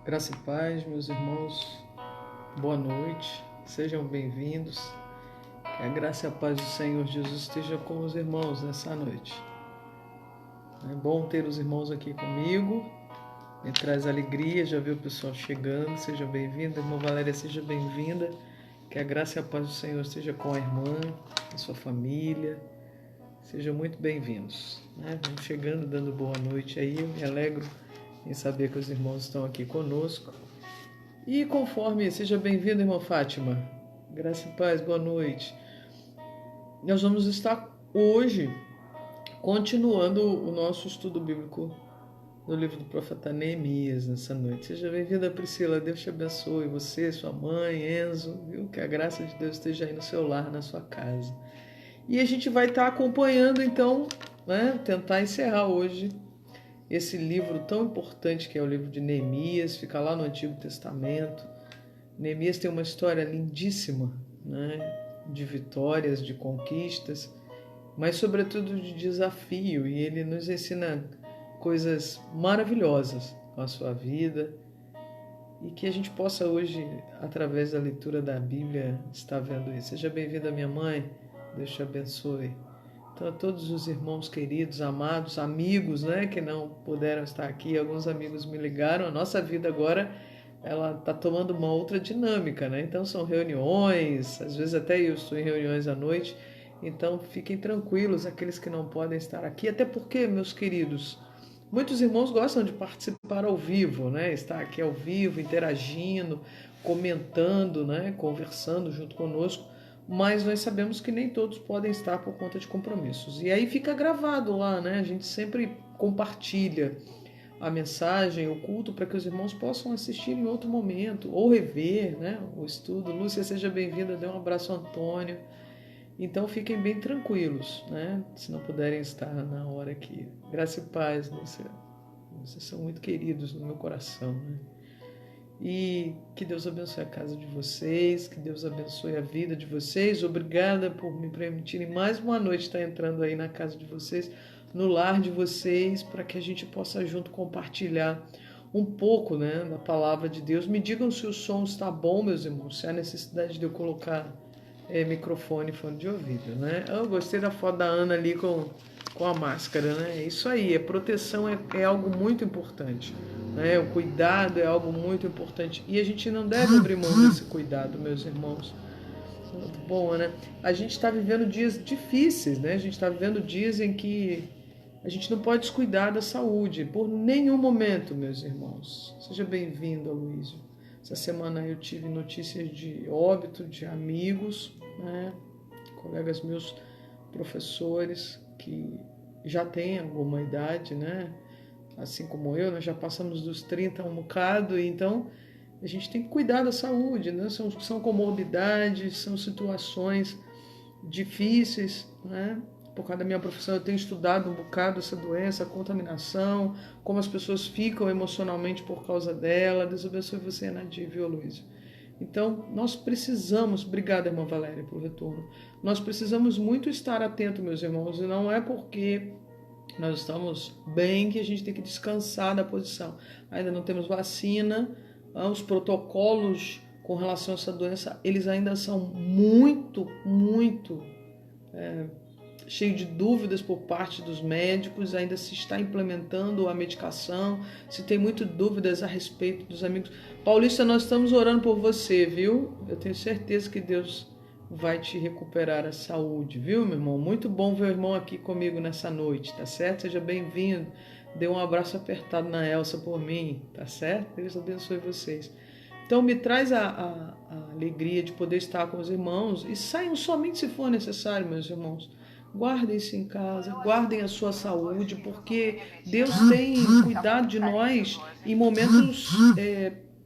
Graça e paz, meus irmãos, boa noite, sejam bem-vindos. Que a graça e a paz do Senhor Jesus esteja com os irmãos nessa noite. É bom ter os irmãos aqui comigo, me traz alegria, já vi o pessoal chegando, seja bem-vinda. Irmã Valéria, seja bem-vinda. Que a graça e a paz do Senhor esteja com a irmã, a sua família, sejam muito bem-vindos. Vamos chegando, dando boa noite aí, eu me alegro em saber que os irmãos estão aqui conosco. E conforme, seja bem-vinda, irmã Fátima. Graça e paz, boa noite. Nós vamos estar hoje continuando o nosso estudo bíblico no livro do profeta Neemias nessa noite. Seja bem-vinda, Priscila. Deus te abençoe. Você, sua mãe, Enzo, viu? Que a graça de Deus esteja aí no seu lar, na sua casa. E a gente vai estar acompanhando, então, tentar encerrar hoje esse livro tão importante que é o livro de Neemias, fica lá no Antigo Testamento. Neemias tem uma história lindíssima, de vitórias, de conquistas, mas sobretudo de desafio, e ele nos ensina coisas maravilhosas com a sua vida e que a gente possa hoje, através da leitura da Bíblia, estar vendo isso. Seja bem-vinda, minha mãe, Deus te abençoe. Então, a todos os irmãos queridos, amados, amigos, que não puderam estar aqui, alguns amigos me ligaram, a nossa vida agora, ela está tomando uma outra dinâmica, Então, são reuniões, às vezes até eu estou em reuniões à noite, então fiquem tranquilos, aqueles que não podem estar aqui, até porque, meus queridos, muitos irmãos gostam de participar ao vivo, estar aqui ao vivo, interagindo, comentando, conversando junto conosco, mas nós sabemos que nem todos podem estar por conta de compromissos. E aí fica gravado lá, A gente sempre compartilha a mensagem, o culto, para que os irmãos possam assistir em outro momento, ou rever, o estudo. Lúcia, seja bem-vinda, dê um abraço ao Antônio. Então fiquem bem tranquilos, se não puderem estar na hora aqui. Graça e paz, Lúcia. Vocês são muito queridos no meu coração, E que Deus abençoe a casa de vocês, que Deus abençoe a vida de vocês. Obrigada por me permitirem mais uma noite estar entrando aí na casa de vocês, no lar de vocês, para que a gente possa junto compartilhar um pouco, da palavra de Deus. Me digam se o som está bom, meus irmãos, se há necessidade de eu colocar microfone e fone de ouvido, Eu gostei da foto da Ana ali com a máscara, Isso aí, a proteção é algo muito importante, O cuidado é algo muito importante e a gente não deve abrir mão desse cuidado, meus irmãos. Muito bom, A gente está vivendo dias difíceis, A gente está vivendo dias em que a gente não pode descuidar da saúde por nenhum momento, meus irmãos. Seja bem-vindo, Aloysio. Essa semana eu tive notícias de óbito de amigos, colegas meus, professores que já têm alguma idade, assim como eu, nós já passamos dos 30 um bocado, e então a gente tem que cuidar da saúde, São comorbidades, são situações difíceis, Por causa da minha profissão, eu tenho estudado um bocado essa doença, a contaminação, como as pessoas ficam emocionalmente por causa dela. Deus abençoe você, Nadir, viu, Luiz? Então, nós precisamos, obrigada, irmã Valéria, pelo retorno, nós precisamos muito estar atento, meus irmãos, e não é porque nós estamos bem que a gente tem que descansar da posição. Ainda não temos vacina, os protocolos com relação a essa doença, eles ainda são muito cheio de dúvidas por parte dos médicos, ainda se está implementando a medicação, se tem muitas dúvidas a respeito dos amigos. Paulista, nós estamos orando por você, viu? Eu tenho certeza que Deus vai te recuperar a saúde, viu, meu irmão? Muito bom ver o irmão aqui comigo nessa noite, tá certo? Seja bem-vindo. Dê um abraço apertado na Elsa por mim, tá certo? Deus abençoe vocês. Então me traz a alegria de poder estar com os irmãos e saiam somente se for necessário, meus irmãos. Guardem-se em casa, guardem a sua saúde, porque Deus tem cuidado de nós em momentos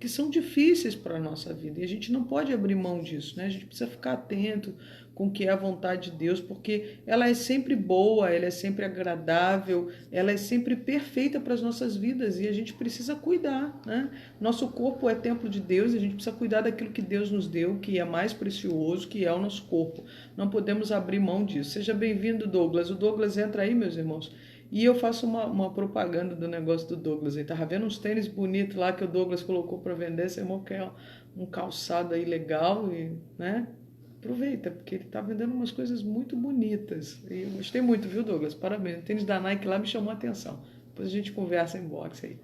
que são difíceis para a nossa vida. E a gente não pode abrir mão disso, A gente precisa ficar atento, com o que é a vontade de Deus, porque ela é sempre boa, ela é sempre agradável, ela é sempre perfeita para as nossas vidas e a gente precisa cuidar, né? Nosso corpo é templo de Deus e a gente precisa cuidar daquilo que Deus nos deu, que é mais precioso, que é o nosso corpo. Não podemos abrir mão disso. Seja bem-vindo, Douglas. O Douglas entra aí, meus irmãos. E eu faço uma propaganda do negócio do Douglas. Ele estava vendo uns tênis bonitos lá que o Douglas colocou para vender. Seu irmão quer um calçado aí legal, e, né? Aproveita, porque ele está vendendo umas coisas muito bonitas. E eu gostei muito, viu, Douglas? Parabéns. O tênis da Nike lá me chamou a atenção. Depois a gente conversa em box aí.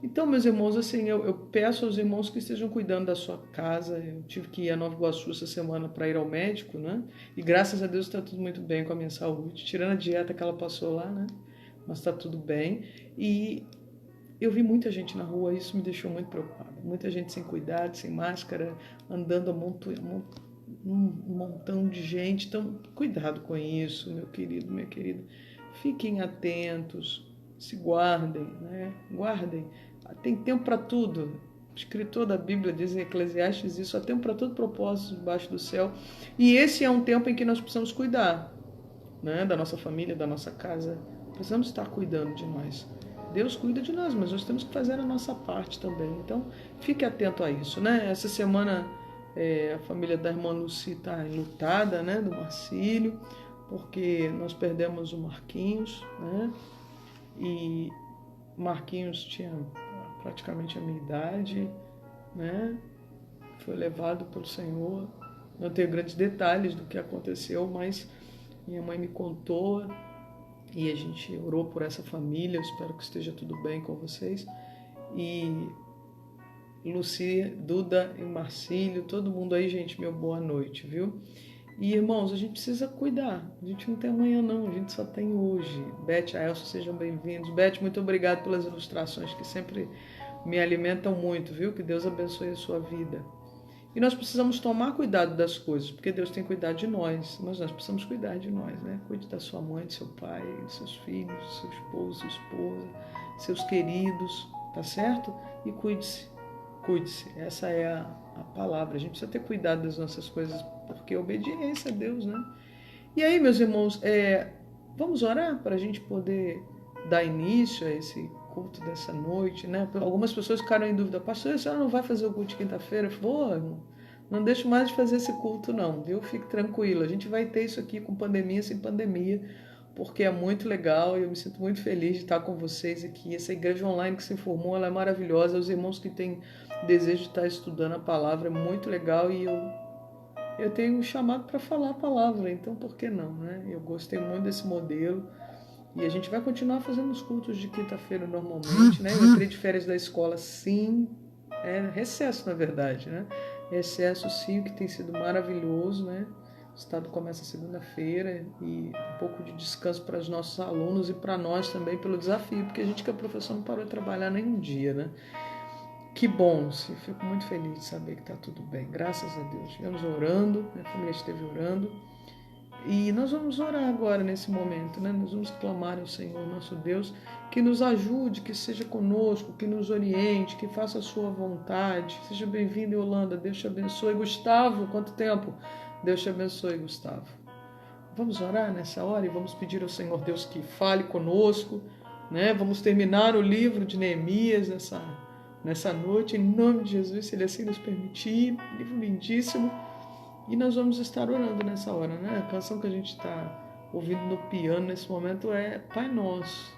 Então, meus irmãos, assim, eu peço aos irmãos que estejam cuidando da sua casa. Eu tive que ir a Nova Iguaçu essa semana para ir ao médico, né? E graças a Deus está tudo muito bem com a minha saúde, tirando a dieta que ela passou lá, né? Mas está tudo bem. E eu vi muita gente na rua, isso me deixou muito preocupada. Muita gente sem cuidado, sem máscara, andando um montão de gente. Então, cuidado com isso, meu querido, minha querida. Fiquem atentos, se guardem, né? Guardem. Tem tempo para tudo. O escritor da Bíblia diz em Eclesiastes isso: há tempo para todo propósito debaixo do céu. E esse é um tempo em que nós precisamos cuidar, né? Da nossa família, da nossa casa. Precisamos estar cuidando de nós. Deus cuida de nós, mas nós temos que fazer a nossa parte também. Então, fique atento a isso, né? Essa semana a família da irmã Lucy está enlutada, né? Do Marcílio, porque nós perdemos o Marquinhos, né? E Marquinhos tinha praticamente a minha idade, né? Foi levado pelo Senhor. Não tenho grandes detalhes do que aconteceu, mas minha mãe me contou e a gente orou por essa família. Eu espero que esteja tudo bem com vocês. E Lucy, Duda e Marcílio, todo mundo aí, gente, meu boa noite, viu? E, irmãos, a gente precisa cuidar. A gente não tem amanhã, não. A gente só tem hoje. Beth e Elson, sejam bem-vindos. Beth, muito obrigado pelas ilustrações, que sempre me alimentam muito, viu? Que Deus abençoe a sua vida. E nós precisamos tomar cuidado das coisas, porque Deus tem cuidado de nós, mas nós precisamos cuidar de nós, né? Cuide da sua mãe, do seu pai, dos seus filhos, do seu esposo, sua esposa, seus queridos, tá certo? E cuide-se. Cuide-se. Essa é a palavra. A gente precisa ter cuidado das nossas coisas, porque é obediência a Deus, né? E aí, meus irmãos, vamos orar para a gente poder dar início a esse culto dessa noite, né? Algumas pessoas ficaram em dúvida: pastor, a senhora não vai fazer o culto de quinta-feira? Vou, irmão. Não deixo mais de fazer esse culto, não, viu? Fique tranquilo. A gente vai ter isso aqui com pandemia, sem pandemia, porque é muito legal e eu me sinto muito feliz de estar com vocês aqui. Essa igreja online que se formou, ela é maravilhosa. Os irmãos que têm desejo de estar estudando a palavra, é muito legal, e eu tenho um chamado para falar a palavra, então por que não, né? Eu gostei muito desse modelo e a gente vai continuar fazendo os cultos de quinta-feira normalmente, né? Eu entrei de férias da escola, sim, recesso na verdade, né? Recesso, sim, que tem sido maravilhoso, né? O estado começa segunda-feira e um pouco de descanso para os nossos alunos e para nós também pelo desafio, porque a gente que é professor não parou de trabalhar nem um dia, né? Que bom, fico muito feliz de saber que está tudo bem, graças a Deus. Estivemos orando, minha família esteve orando, e nós vamos orar agora nesse momento, né? Nós vamos clamar ao Senhor, nosso Deus, que nos ajude, que seja conosco, que nos oriente, que faça a sua vontade. Seja bem-vindo, Yolanda, Deus te abençoe. Gustavo, quanto tempo? Deus te abençoe, Gustavo. Vamos orar nessa hora e vamos pedir ao Senhor Deus que fale conosco, né? Vamos terminar o livro de Neemias nessa noite, em nome de Jesus, se Ele assim nos permitir. Livro lindíssimo. E nós vamos estar orando nessa hora, né? A canção que a gente está ouvindo no piano nesse momento é Pai Nosso.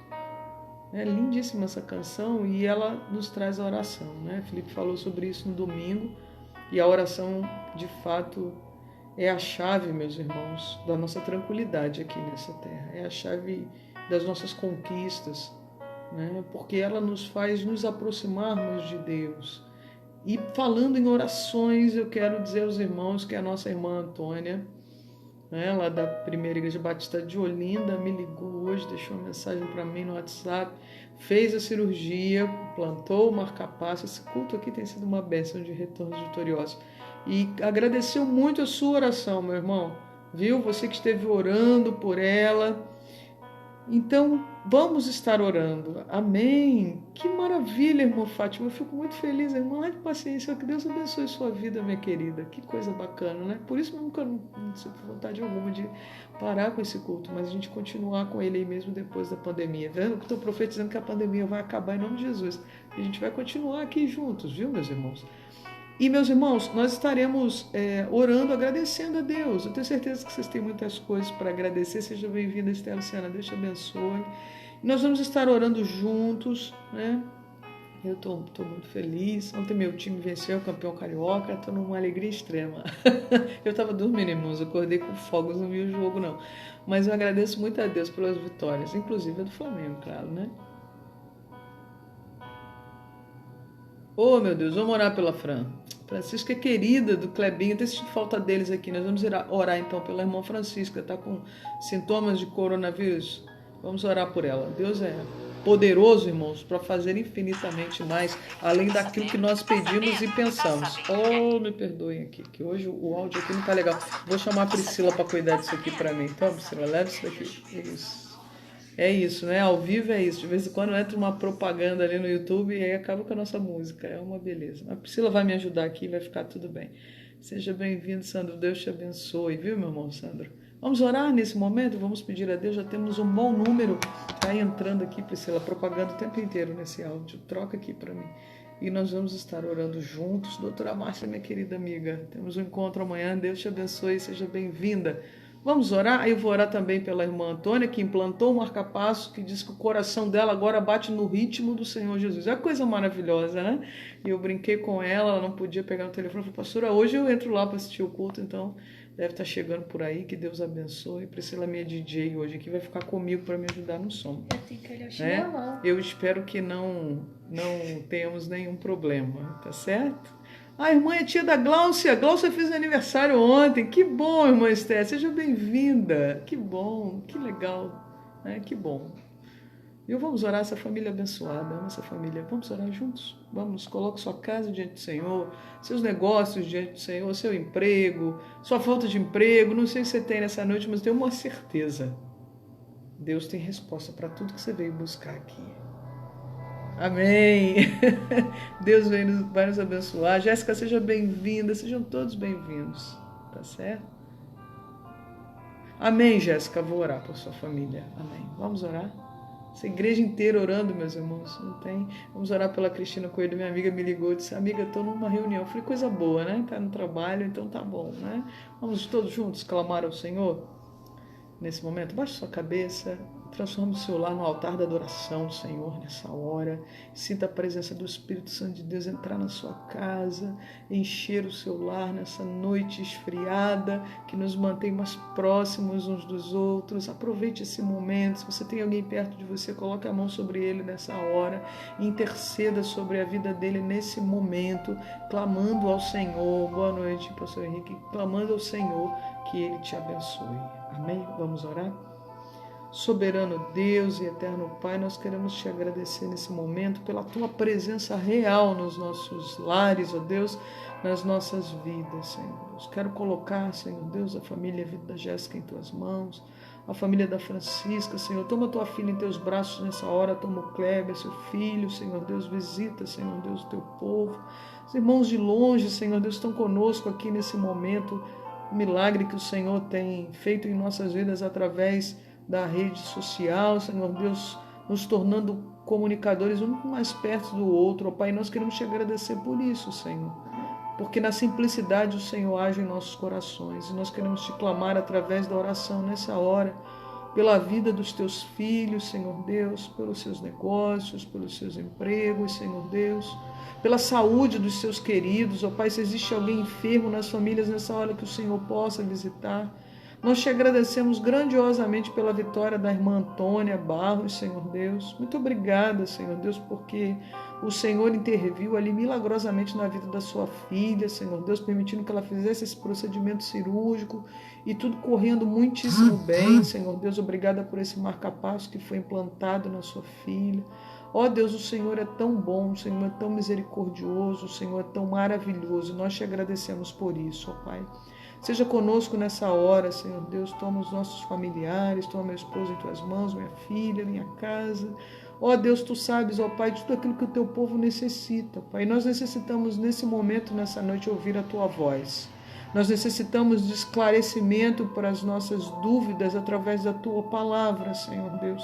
É lindíssima essa canção e ela nos traz a oração, né? Felipe falou sobre isso no domingo, e a oração, de fato, é a chave, meus irmãos, da nossa tranquilidade aqui nessa terra. É a chave das nossas conquistas, né? Porque ela nos faz nos aproximarmos de Deus. E falando em orações, eu quero dizer aos irmãos que a nossa irmã Antônia, né, lá da Primeira Igreja Batista de Olinda, me ligou hoje, deixou uma mensagem para mim no WhatsApp, fez a cirurgia, plantou o marca-passo. Esse culto aqui tem sido uma bênção de retornos vitoriosos. E agradeceu muito a sua oração, meu irmão, viu? Você que esteve orando por ela. Então, vamos estar orando. Amém. Que maravilha, irmã Fátima. Eu fico muito feliz, irmã. De paciência. Que Deus abençoe sua vida, minha querida. Que coisa bacana, né? Por isso eu nunca não sinto vontade alguma de parar com esse culto, mas a gente continuar com ele aí mesmo depois da pandemia. Vendo que estou profetizando que a pandemia vai acabar em nome de Jesus. E a gente vai continuar aqui juntos, viu, meus irmãos? E, meus irmãos, nós estaremos orando, agradecendo a Deus. Eu tenho certeza que vocês têm muitas coisas para agradecer. Seja bem-vinda, Estela Luciana. Deus te abençoe. E nós vamos estar orando juntos, né? Eu estou muito feliz. Ontem meu time venceu o campeão carioca. Estou numa alegria extrema. Eu estava dormindo, irmãos. Eu acordei com fogos, não vi o jogo, não. Mas eu agradeço muito a Deus pelas vitórias, inclusive a do Flamengo, claro, né? Oh, meu Deus, vamos orar pela Fran. Francisca é querida do Clebinho, até sentindo falta deles aqui. Nós vamos orar então pela irmã Francisca, está com sintomas de coronavírus. Vamos orar por ela. Deus é poderoso, irmãos, para fazer infinitamente mais, além daquilo que nós pedimos e pensamos. Oh, me perdoem aqui, que hoje o áudio aqui não está legal. Vou chamar a Priscila para cuidar disso aqui para mim. Então, Priscila, leva isso daqui. Isso. É isso, né? Ao vivo é isso. De vez em quando entra uma propaganda ali no YouTube e aí acaba com a nossa música. É uma beleza. A Priscila vai me ajudar aqui e vai ficar tudo bem. Seja bem-vindo, Sandro. Deus te abençoe, viu, meu irmão Sandro? Vamos orar nesse momento? Vamos pedir a Deus. Já temos um bom número. Está entrando aqui, Priscila, propaganda o tempo inteiro nesse áudio. Troca aqui para mim. E nós vamos estar orando juntos. Doutora Márcia, minha querida amiga. Temos um encontro amanhã. Deus te abençoe. Seja bem-vinda. Vamos orar? Eu vou orar também pela irmã Antônia, que implantou um marca-passo, que diz que o coração dela agora bate no ritmo do Senhor Jesus. É uma coisa maravilhosa, né? E eu brinquei com ela não podia pegar no telefone. Eu falei, pastora, hoje eu entro lá para assistir o culto, então deve estar chegando por aí, que Deus abençoe. Priscila, minha DJ hoje aqui, vai ficar comigo para me ajudar no som. Eu tenho que olhar o chinelão. Eu espero que não tenhamos nenhum problema, tá certo? A irmã é tia da Gláucia. Gláucia fez aniversário ontem. Que bom, irmã Esther. Seja bem-vinda. Que bom, que legal. Que bom. E vamos orar essa família abençoada, essa família. Vamos orar juntos? Vamos, coloque sua casa diante do Senhor, seus negócios diante do Senhor, seu emprego, sua falta de emprego. Não sei se você tem nessa noite, mas tenho uma certeza. Deus tem resposta para tudo que você veio buscar aqui. Amém. Deus vai nos abençoar. Jéssica, seja bem-vinda. Sejam todos bem-vindos. Tá certo? Amém, Jéssica. Vou orar por sua família. Amém. Vamos orar? Essa igreja inteira orando, meus irmãos. Não tem? Vamos orar pela Cristina Coelho. Minha amiga me ligou e disse, amiga, estou numa reunião. Eu falei, coisa boa, né? Está no trabalho, então tá bom, né? Vamos todos juntos clamar ao Senhor nesse momento. Baixe sua cabeça. Transforme o seu lar no altar da adoração do Senhor nessa hora. Sinta a presença do Espírito Santo de Deus entrar na sua casa, encher o seu lar nessa noite esfriada, que nos mantém mais próximos uns dos outros. Aproveite esse momento. Se você tem alguém perto de você, coloque a mão sobre ele nessa hora. Interceda sobre a vida dele nesse momento, clamando ao Senhor. Boa noite, pastor Henrique. Clamando ao Senhor que ele te abençoe. Amém? Vamos orar? Soberano Deus e eterno Pai, nós queremos te agradecer nesse momento pela tua presença real nos nossos lares, ó Deus, nas nossas vidas, Senhor Deus. Quero colocar, Senhor Deus, a família a vida da Jéssica em tuas mãos, a família da Francisca, Senhor. Toma tua filha em teus braços nessa hora, toma o Kleber, seu filho, Senhor Deus, visita, Senhor Deus, o teu povo. Os irmãos de longe, Senhor Deus, estão conosco aqui nesse momento, o milagre que o Senhor tem feito em nossas vidas através da rede social, Senhor Deus, nos tornando comunicadores um mais perto do outro. Ó Pai, nós queremos te agradecer por isso, Senhor, porque na simplicidade o Senhor age em nossos corações, e nós queremos te clamar através da oração nessa hora, pela vida dos teus filhos, Senhor Deus, pelos seus negócios, pelos seus empregos, Senhor Deus, pela saúde dos seus queridos. Ó Pai, se existe alguém enfermo nas famílias nessa hora, que o Senhor possa visitar. Nós te agradecemos grandiosamente pela vitória da irmã Antônia Barros, Senhor Deus. Muito obrigada, Senhor Deus, porque o Senhor interviu ali milagrosamente na vida da sua filha, Senhor Deus, permitindo que ela fizesse esse procedimento cirúrgico e tudo correndo muitíssimo bem, Senhor Deus. Obrigada por esse marca-passo que foi implantado na sua filha. Ó Deus, o Senhor é tão bom, o Senhor é tão misericordioso, o Senhor é tão maravilhoso. Nós te agradecemos por isso, ó Pai. Seja conosco nessa hora, Senhor Deus. Toma os nossos familiares, toma meu esposo em tuas mãos, minha filha, minha casa. Ó Deus, tu sabes, ó Pai, de tudo aquilo que o teu povo necessita, Pai. Nós necessitamos nesse momento, nessa noite, ouvir a tua voz. Nós necessitamos de esclarecimento para as nossas dúvidas através da tua palavra, Senhor Deus.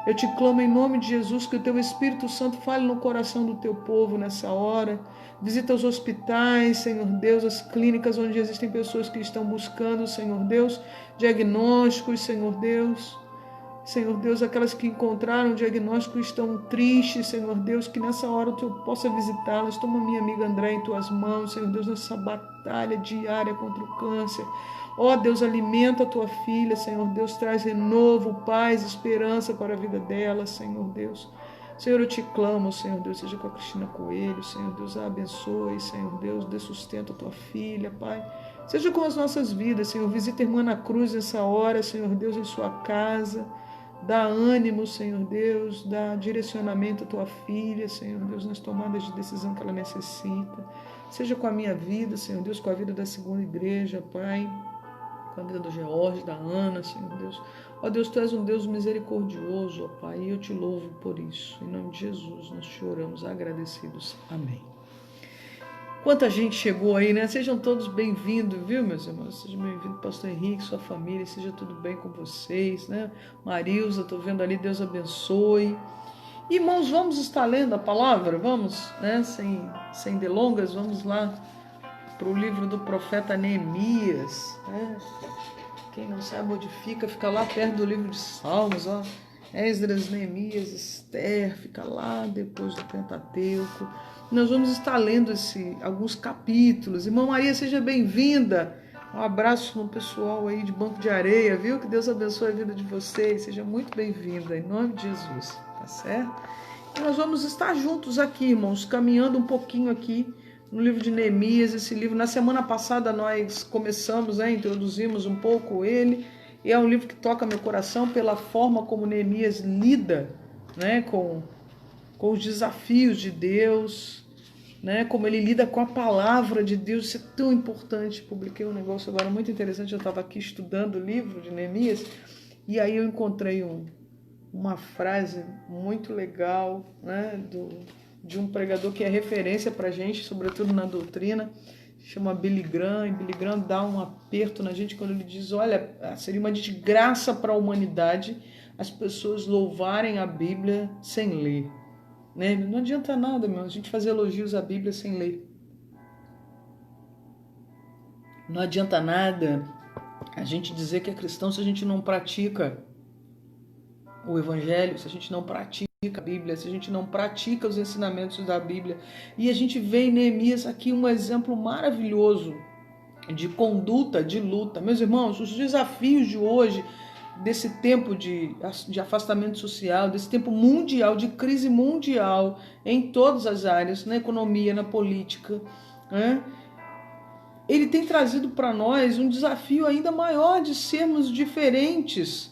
Eu te clamo em nome de Jesus que o teu Espírito Santo fale no coração do teu povo nessa hora. Visita os hospitais, Senhor Deus, as clínicas onde existem pessoas que estão buscando, Senhor Deus, diagnósticos, Senhor Deus. Senhor Deus, aquelas que encontraram o diagnóstico estão tristes, Senhor Deus, que nessa hora o Senhor possa visitá-las. Toma minha amiga André em tuas mãos, Senhor Deus, nessa batalha diária contra o câncer. Ó Deus, alimenta a tua filha, Senhor Deus, traz renovo, paz, esperança para a vida dela, Senhor Deus. Senhor, eu te clamo, Senhor Deus, seja com a Cristina Coelho, Senhor Deus, a abençoe, Senhor Deus, dê sustento à tua filha, Pai. Seja com as nossas vidas, Senhor, visita a irmã na cruz nessa hora, Senhor Deus, em sua casa. Dá ânimo, Senhor Deus, dá direcionamento à tua filha, Senhor Deus, nas tomadas de decisão que ela necessita. Seja com a minha vida, Senhor Deus, com a vida da segunda igreja, Pai, com a vida do George, da Ana, Senhor Deus. Ó Deus, tu és um Deus misericordioso, ó Pai, e eu te louvo por isso. Em nome de Jesus, nós te oramos agradecidos. Amém. Quanta gente chegou aí, né? Sejam todos bem-vindos, viu, meus irmãos? Sejam bem-vindos, pastor Henrique, sua família, seja tudo bem com vocês, né? Marilza, estou vendo ali, Deus abençoe. Irmãos, vamos estar lendo a palavra? Vamos, né? Sem delongas, vamos lá para o livro do profeta Neemias, né? Quem não sabe onde fica lá perto do livro de Salmos, ó. Esdras, Neemias, Esther, fica lá depois do Pentateuco. Nós vamos estar lendo alguns capítulos. Irmã Maria, seja bem-vinda. Um abraço no pessoal aí de Banco de Areia, viu? Que Deus abençoe a vida de vocês. Seja muito bem-vinda, em nome de Jesus, tá certo? E nós vamos estar juntos aqui, irmãos, caminhando um pouquinho aqui no livro de Neemias. Esse livro, na semana passada nós começamos, introduzimos um pouco ele. E é um livro que toca meu coração pela forma como Neemias lida, né, com os desafios de Deus, né, como ele lida com a palavra de Deus. Isso é tão importante. Publiquei um negócio agora muito interessante. Eu estava aqui estudando o livro de Neemias e aí eu encontrei uma frase muito legal, né, de um pregador que é referência para a gente, sobretudo na doutrina, chama Billy Graham, e Billy Graham dá um aperto na gente quando ele diz, olha, seria uma desgraça para a humanidade as pessoas louvarem a Bíblia sem ler. Né? Não adianta nada, meu, a gente fazer elogios à Bíblia sem ler. Não adianta nada a gente dizer que é cristão se a gente não pratica o Evangelho, se a gente não pratica a Bíblia, se a gente não pratica os ensinamentos da Bíblia. E a gente vê em Neemias aqui um exemplo maravilhoso de conduta, de luta. Meus irmãos, os desafios de hoje, desse tempo de afastamento social, desse tempo mundial, de crise mundial, em todas as áreas, na economia, na política, né? Ele tem trazido para nós um desafio ainda maior de sermos diferentes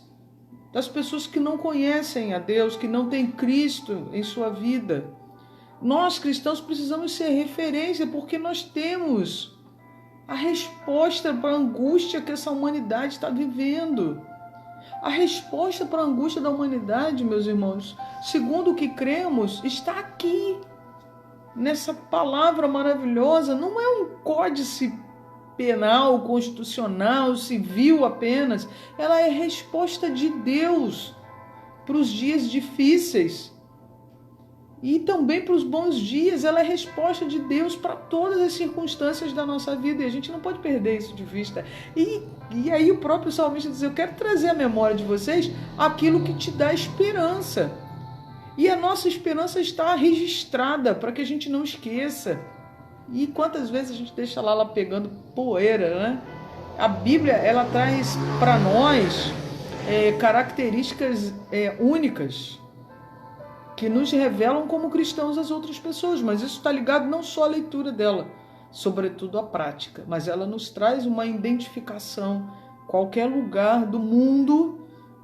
das pessoas que não conhecem a Deus, que não têm Cristo em sua vida. Nós, cristãos, precisamos ser referência porque nós temos a resposta para a angústia que essa humanidade está vivendo. A resposta para a angústia da humanidade, meus irmãos, segundo o que cremos, está aqui, nessa palavra maravilhosa. Não é um códice penal, constitucional, civil apenas. Ela é resposta de Deus para os dias difíceis e também para os bons dias. Ela é resposta de Deus para todas as circunstâncias da nossa vida e a gente não pode perder isso de vista. E aí o próprio salmista diz, eu quero trazer à memória de vocês aquilo que te dá esperança. E a nossa esperança está registrada para que a gente não esqueça. E quantas vezes a gente deixa lá pegando poeira, né? A Bíblia, ela traz para nós características únicas que nos revelam como cristãos as outras pessoas, mas isso está ligado não só à leitura dela, sobretudo à prática, mas ela nos traz uma identificação. Qualquer lugar do mundo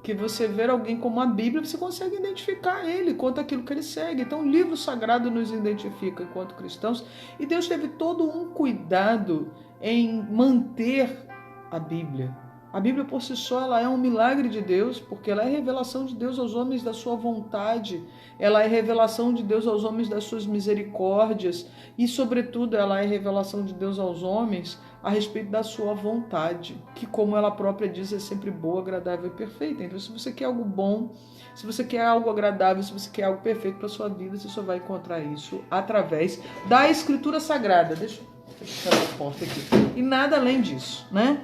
que você ver alguém como a Bíblia, você consegue identificar ele quanto aquilo que ele segue. Então o livro sagrado nos identifica enquanto cristãos e Deus teve todo um cuidado em manter a Bíblia. A Bíblia por si só ela é um milagre de Deus, porque ela é revelação de Deus aos homens da sua vontade, ela é revelação de Deus aos homens das suas misericórdias e, sobretudo, ela é revelação de Deus aos homens a respeito da sua vontade, que, como ela própria diz, é sempre boa, agradável e perfeita. Então, se você quer algo bom, se você quer algo agradável, se você quer algo perfeito para a sua vida, você só vai encontrar isso através da Escritura Sagrada. Deixa eu fechar a porta aqui. E nada além disso, né?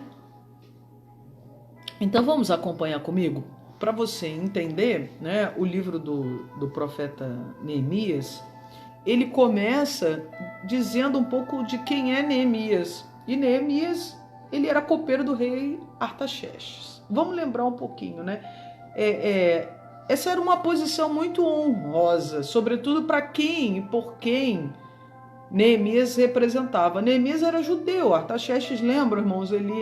Então vamos acompanhar comigo para você entender, né, o livro do profeta Neemias. Ele começa dizendo um pouco de quem é Neemias. E Neemias, ele era copeiro do rei Artaxerxes. Vamos lembrar um pouquinho, né? Essa era uma posição muito honrosa, sobretudo para quem e por quem Neemias representava. Neemias era judeu. Artaxerxes, lembra, irmãos, ele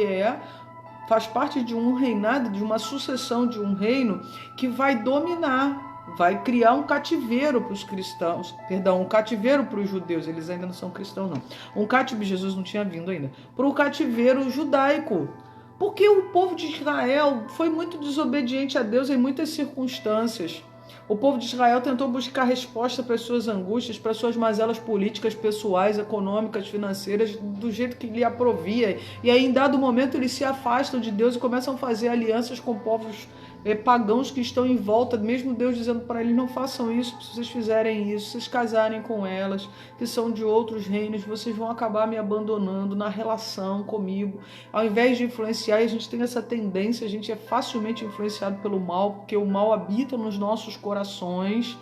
faz parte de um reinado, de uma sucessão de um reino que vai dominar, vai criar um cativeiro para os cristãos, um cativeiro para os judeus, eles ainda não são cristãos não, um cativeiro, Jesus não tinha vindo ainda, para o cativeiro judaico, porque o povo de Israel foi muito desobediente a Deus em muitas circunstâncias. O povo de Israel tentou buscar resposta para as suas angústias, para as suas mazelas políticas, pessoais, econômicas, financeiras, do jeito que lhe aprovia. E aí, em dado momento, eles se afastam de Deus e começam a fazer alianças com povos pagãos que estão em volta, mesmo Deus dizendo para eles: não façam isso, se vocês fizerem isso, se vocês casarem com elas, que são de outros reinos, vocês vão acabar me abandonando na relação comigo. Ao invés de influenciar, a gente tem essa tendência, a gente é facilmente influenciado pelo mal, porque o mal habita nos nossos corações.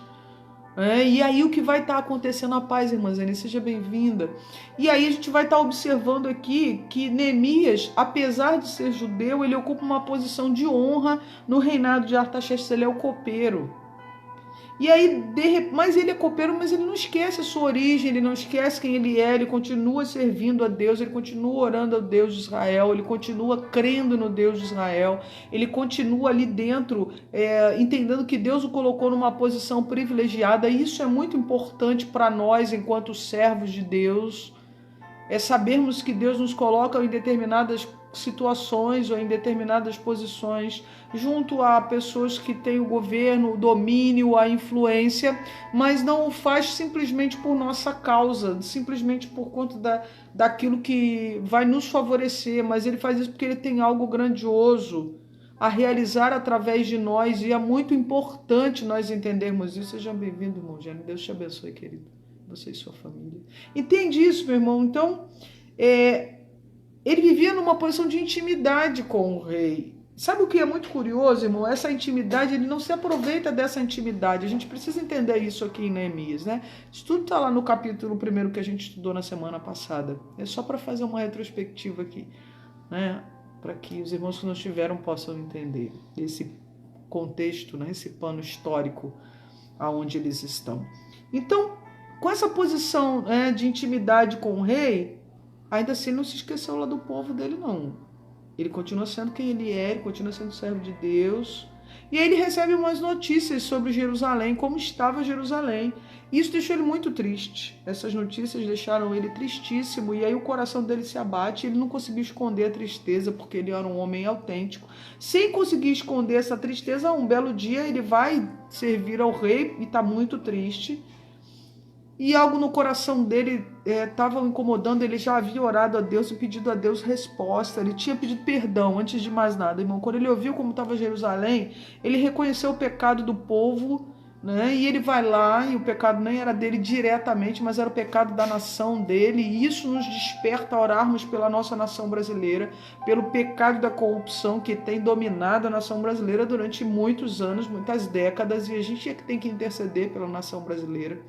E aí o que vai estar acontecendo? A paz, irmã Zene, seja bem-vinda. E aí a gente vai estar observando aqui que Neemias, apesar de ser judeu, ele ocupa uma posição de honra no reinado de Artaxerxes, ele é o copeiro. E aí, mas ele é copeiro, mas ele não esquece a sua origem, ele não esquece quem ele é, ele continua servindo a Deus, ele continua orando ao Deus de Israel, ele continua crendo no Deus de Israel, ele continua ali dentro, entendendo que Deus o colocou numa posição privilegiada. E isso é muito importante para nós, enquanto servos de Deus, sabermos que Deus nos coloca em determinadas situações ou em determinadas posições junto a pessoas que têm o governo, o domínio, a influência, mas não o faz simplesmente por nossa causa, simplesmente por conta daquilo que vai nos favorecer, mas ele faz isso porque ele tem algo grandioso a realizar através de nós, e é muito importante nós entendermos isso. Seja bem-vindo, irmão Jânio, Deus te abençoe, querido, você e sua família. Entende isso, meu irmão? Então, ele vivia numa posição de intimidade com o rei. Sabe o que é muito curioso, irmão? Essa intimidade, ele não se aproveita dessa intimidade. A gente precisa entender isso aqui em Neemias, né? Isso tudo está lá no capítulo 1 que a gente estudou na semana passada. É só para fazer uma retrospectiva aqui, né? Para que os irmãos que não estiveram possam entender esse contexto, né? Esse pano histórico aonde eles estão. Então, com essa posição, né, de intimidade com o rei, ainda assim não se esqueceu lá do povo dele, não. Ele continua sendo quem ele é, ele continua sendo servo de Deus. E aí ele recebe umas notícias sobre Jerusalém, como estava Jerusalém. Isso deixou ele muito triste. Essas notícias deixaram ele tristíssimo, e aí o coração dele se abate. Ele não conseguiu esconder a tristeza, porque ele era um homem autêntico. Sem conseguir esconder essa tristeza, um belo dia ele vai servir ao rei e está muito triste. E algo no coração dele estava incomodando. Ele já havia orado a Deus e pedido a Deus resposta. Ele tinha pedido perdão antes de mais nada, irmão. Quando ele ouviu como estava Jerusalém, ele reconheceu o pecado do povo, né? E ele vai lá, e o pecado nem era dele diretamente, mas era o pecado da nação dele. E isso nos desperta a orarmos pela nossa nação brasileira, pelo pecado da corrupção que tem dominado a nação brasileira durante muitos anos, muitas décadas. E a gente é que tem que interceder pela nação brasileira.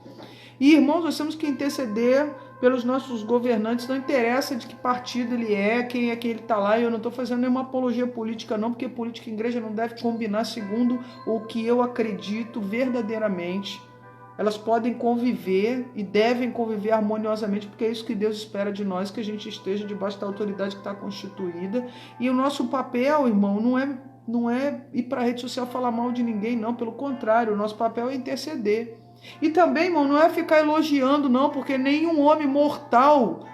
E, irmãos, nós temos que interceder pelos nossos governantes, não interessa de que partido ele é, quem é que ele está lá. E eu não estou fazendo nenhuma apologia política, não, porque política e igreja não deve combinar segundo o que eu acredito verdadeiramente. Elas podem conviver e devem conviver harmoniosamente, porque é isso que Deus espera de nós, que a gente esteja debaixo da autoridade que está constituída. E o nosso papel, irmão, não é ir para a rede social falar mal de ninguém, não. Pelo contrário, o nosso papel é interceder. E também, irmão, não é ficar elogiando, não, porque nenhum homem mortal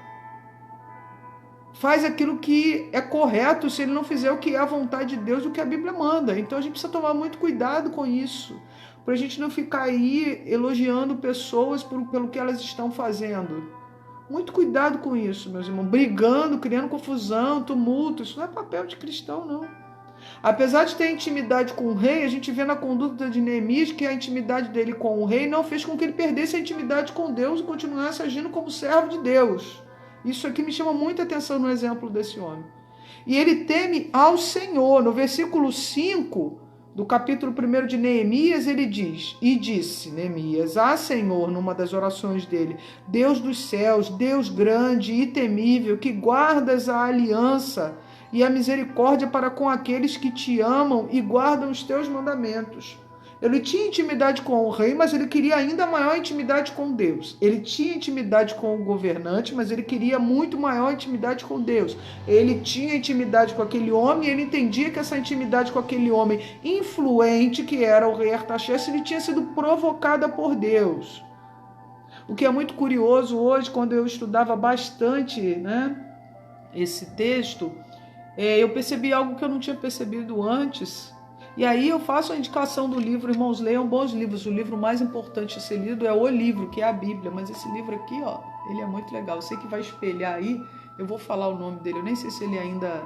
faz aquilo que é correto se ele não fizer o que é a vontade de Deus, o que a Bíblia manda. Então a gente precisa tomar muito cuidado com isso, para a gente não ficar aí elogiando pessoas pelo que elas estão fazendo. Muito cuidado com isso, meus irmãos. Brigando, criando confusão, tumulto. Isso não é papel de cristão, não. Apesar de ter intimidade com o rei, a gente vê na conduta de Neemias que a intimidade dele com o rei não fez com que ele perdesse a intimidade com Deus e continuasse agindo como servo de Deus. Isso aqui me chama muita atenção no exemplo desse homem. E ele teme ao Senhor. No versículo 5 do capítulo 1 de Neemias, ele diz: E disse Neemias: Senhor, numa das orações dele, Deus dos céus, Deus grande e temível, que guardas a aliança e a misericórdia para com aqueles que te amam e guardam os teus mandamentos. Ele tinha intimidade com o rei, mas ele queria ainda maior intimidade com Deus. Ele tinha intimidade com o governante, mas ele queria muito maior intimidade com Deus. Ele tinha intimidade com aquele homem e ele entendia que essa intimidade com aquele homem influente, que era o rei Artaxerxes, ele tinha sido provocada por Deus. O que é muito curioso hoje, quando eu estudava bastante, esse texto, eu percebi algo que eu não tinha percebido antes. E aí eu faço a indicação do livro, irmãos, leiam bons livros. O livro mais importante a ser lido é o livro, que é a Bíblia. Mas esse livro aqui, ele é muito legal. Eu sei que vai espelhar aí, eu vou falar o nome dele. Eu nem sei se ele ainda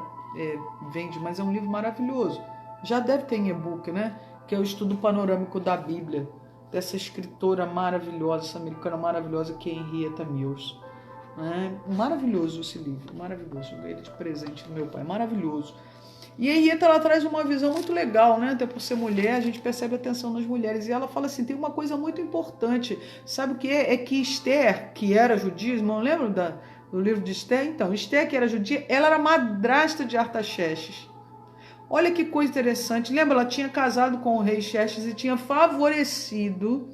vende, mas é um livro maravilhoso. Já deve ter em e-book, que é o Estudo Panorâmico da Bíblia, dessa escritora maravilhosa, essa americana maravilhosa, que é Henrietta Mills. Maravilhoso esse livro, maravilhoso. Eu ganhei ele de presente do meu pai, maravilhoso. E a Henrietta, ela traz uma visão muito legal, até por ser mulher, a gente percebe a atenção nas mulheres. E ela fala assim, tem uma coisa muito importante. Sabe o que é? É que Esther, que era judia, não lembra do livro de Esther? Então, Esther, que era judia, ela era madrasta de Artaxerxes. Olha que coisa interessante. Lembra, ela tinha casado com o rei Xerxes e tinha favorecido...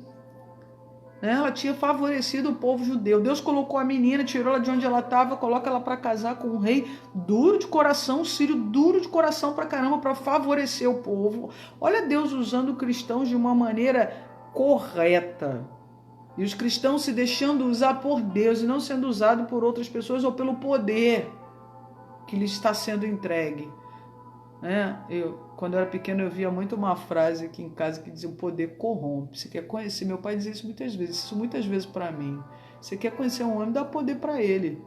Ela tinha favorecido o povo judeu. Deus colocou a menina, tirou ela de onde ela estava, coloca ela para casar com um rei duro de coração, um sírio duro de coração pra caramba, para favorecer o povo. Olha Deus usando cristãos de uma maneira correta. E os cristãos se deixando usar por Deus e não sendo usados por outras pessoas ou pelo poder que lhes está sendo entregue. Quando eu era pequeno, eu via muito uma frase aqui em casa que dizia: o poder corrompe. Você quer conhecer? Meu pai dizia isso muitas vezes para mim. Você quer conhecer um homem, dá poder para ele.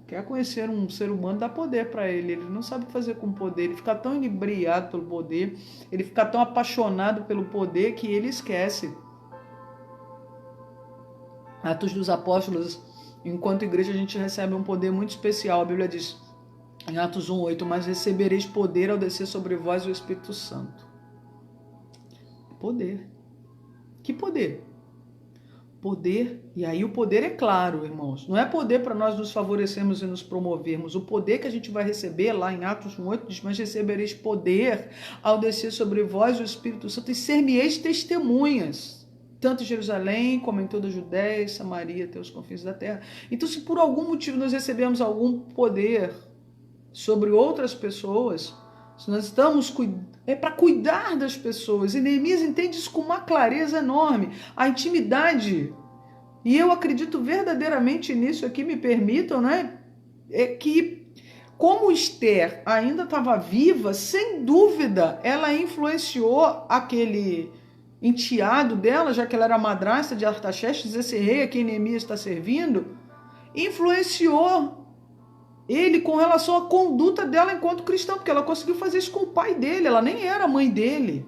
Quer conhecer um ser humano, dá poder para ele. Ele não sabe o que fazer com o poder. Ele fica tão inebriado pelo poder, ele fica tão apaixonado pelo poder que ele esquece. Atos dos Apóstolos, enquanto igreja, a gente recebe um poder muito especial. A Bíblia diz em Atos 1:8, mas recebereis poder ao descer sobre vós o Espírito Santo. Poder. Que poder? Poder, e aí o poder é claro, irmãos. Não é poder para nós nos favorecermos e nos promovermos. O poder que a gente vai receber lá em Atos 1:8 diz, mas recebereis poder ao descer sobre vós o Espírito Santo e ser-me-eis testemunhas, tanto em Jerusalém como em toda a Judéia e Samaria, até os confins da terra. Então, se por algum motivo nós recebemos algum poder sobre outras pessoas, se nós estamos para cuidar das pessoas, e Neemias entende isso com uma clareza enorme, a intimidade, e eu acredito verdadeiramente nisso aqui, me permitam, é que como Esther ainda estava viva, sem dúvida, ela influenciou aquele enteado dela, já que ela era madrasta de Artaxerxes, esse rei a quem Neemias está servindo, influenciou ele com relação à conduta dela enquanto cristã, porque ela conseguiu fazer isso com o pai dele, ela nem era mãe dele.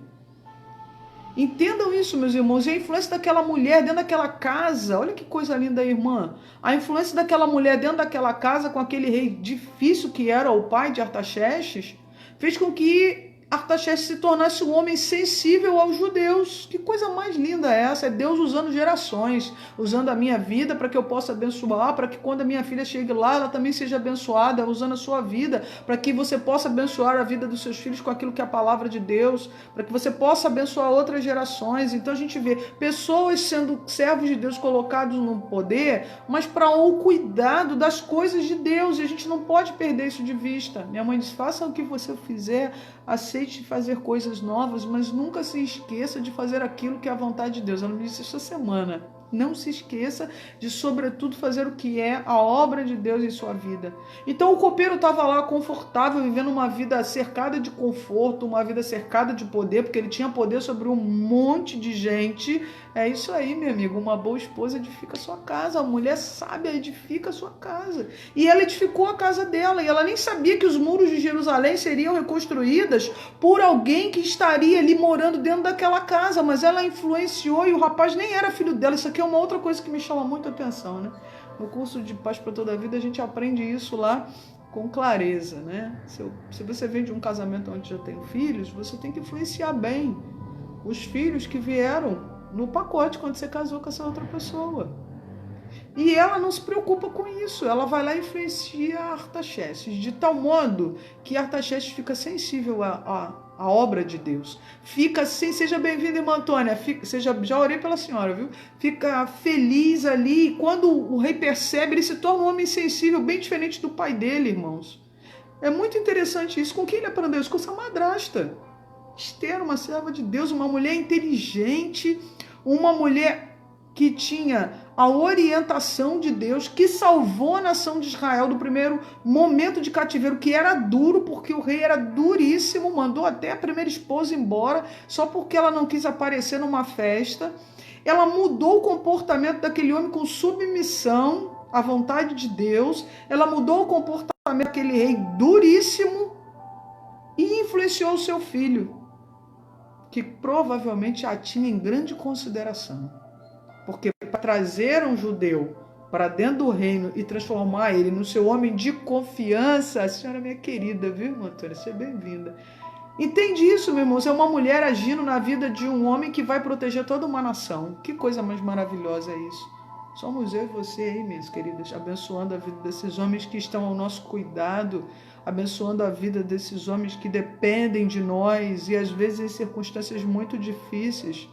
Entendam isso, meus irmãos, e a influência daquela mulher dentro daquela casa, olha que coisa linda, irmã, a influência daquela mulher dentro daquela casa com aquele rei difícil que era o pai de Artaxerxes, fez com que Artaxerxes se tornasse um homem sensível aos judeus. Que coisa mais linda é essa? É Deus usando gerações, usando a minha vida para que eu possa abençoar, para que quando a minha filha chegue lá, ela também seja abençoada, usando a sua vida, para que você possa abençoar a vida dos seus filhos com aquilo que é a palavra de Deus, para que você possa abençoar outras gerações. Então a gente vê pessoas sendo servos de Deus colocados no poder, mas para o cuidado das coisas de Deus, e a gente não pode perder isso de vista. Minha mãe diz, faça o que você fizer, aceite fazer coisas novas, mas nunca se esqueça de fazer aquilo que é a vontade de Deus. Ela me disse essa semana. Não se esqueça de, sobretudo, fazer o que é a obra de Deus em sua vida. Então o copeiro estava lá confortável, vivendo uma vida cercada de conforto, uma vida cercada de poder, porque ele tinha poder sobre um monte de gente. É isso aí, meu amigo. Uma boa esposa edifica a sua casa. A mulher sábia edifica a sua casa. E ela edificou a casa dela. E ela nem sabia que os muros de Jerusalém seriam reconstruídas por alguém que estaria ali morando dentro daquela casa. Mas ela influenciou e o rapaz nem era filho dela. Isso aqui é uma outra coisa que me chama muito a atenção, né? No curso de Paz para Toda a Vida, a gente aprende isso lá com clareza, né? Se você vem de um casamento onde já tem filhos, você tem que influenciar bem os filhos que vieram no pacote quando você casou com essa outra pessoa. E ela não se preocupa com isso. Ela vai lá e influencia Artaxerxes, de tal modo que Artaxerxes fica sensível à obra de Deus. Fica assim, seja bem-vinda, irmã Antônia. Já orei pela senhora, viu? Fica feliz ali. E quando o rei percebe, ele se torna um homem sensível, bem diferente do pai dele, irmãos. É muito interessante isso. Com quem ele aprendeu isso? Com essa madrasta. Esther, uma serva de Deus, uma mulher inteligente, uma mulher que tinha a orientação de Deus, que salvou a nação de Israel do primeiro momento de cativeiro, que era duro, porque o rei era duríssimo, mandou até a primeira esposa embora, só porque ela não quis aparecer numa festa. Ela mudou o comportamento daquele homem com submissão à vontade de Deus, ela mudou o comportamento daquele rei duríssimo e influenciou o seu filho, que provavelmente a tinha em grande consideração. Porque para trazer um judeu para dentro do reino e transformar ele no seu homem de confiança, a senhora é minha querida, viu, irmã Antônia? Seja bem-vinda. Entende isso, meu irmão? Você é uma mulher agindo na vida de um homem que vai proteger toda uma nação. Que coisa mais maravilhosa é isso. Somos eu e você aí, minhas queridas, abençoando a vida desses homens que estão ao nosso cuidado, abençoando a vida desses homens que dependem de nós e às vezes em circunstâncias muito difíceis,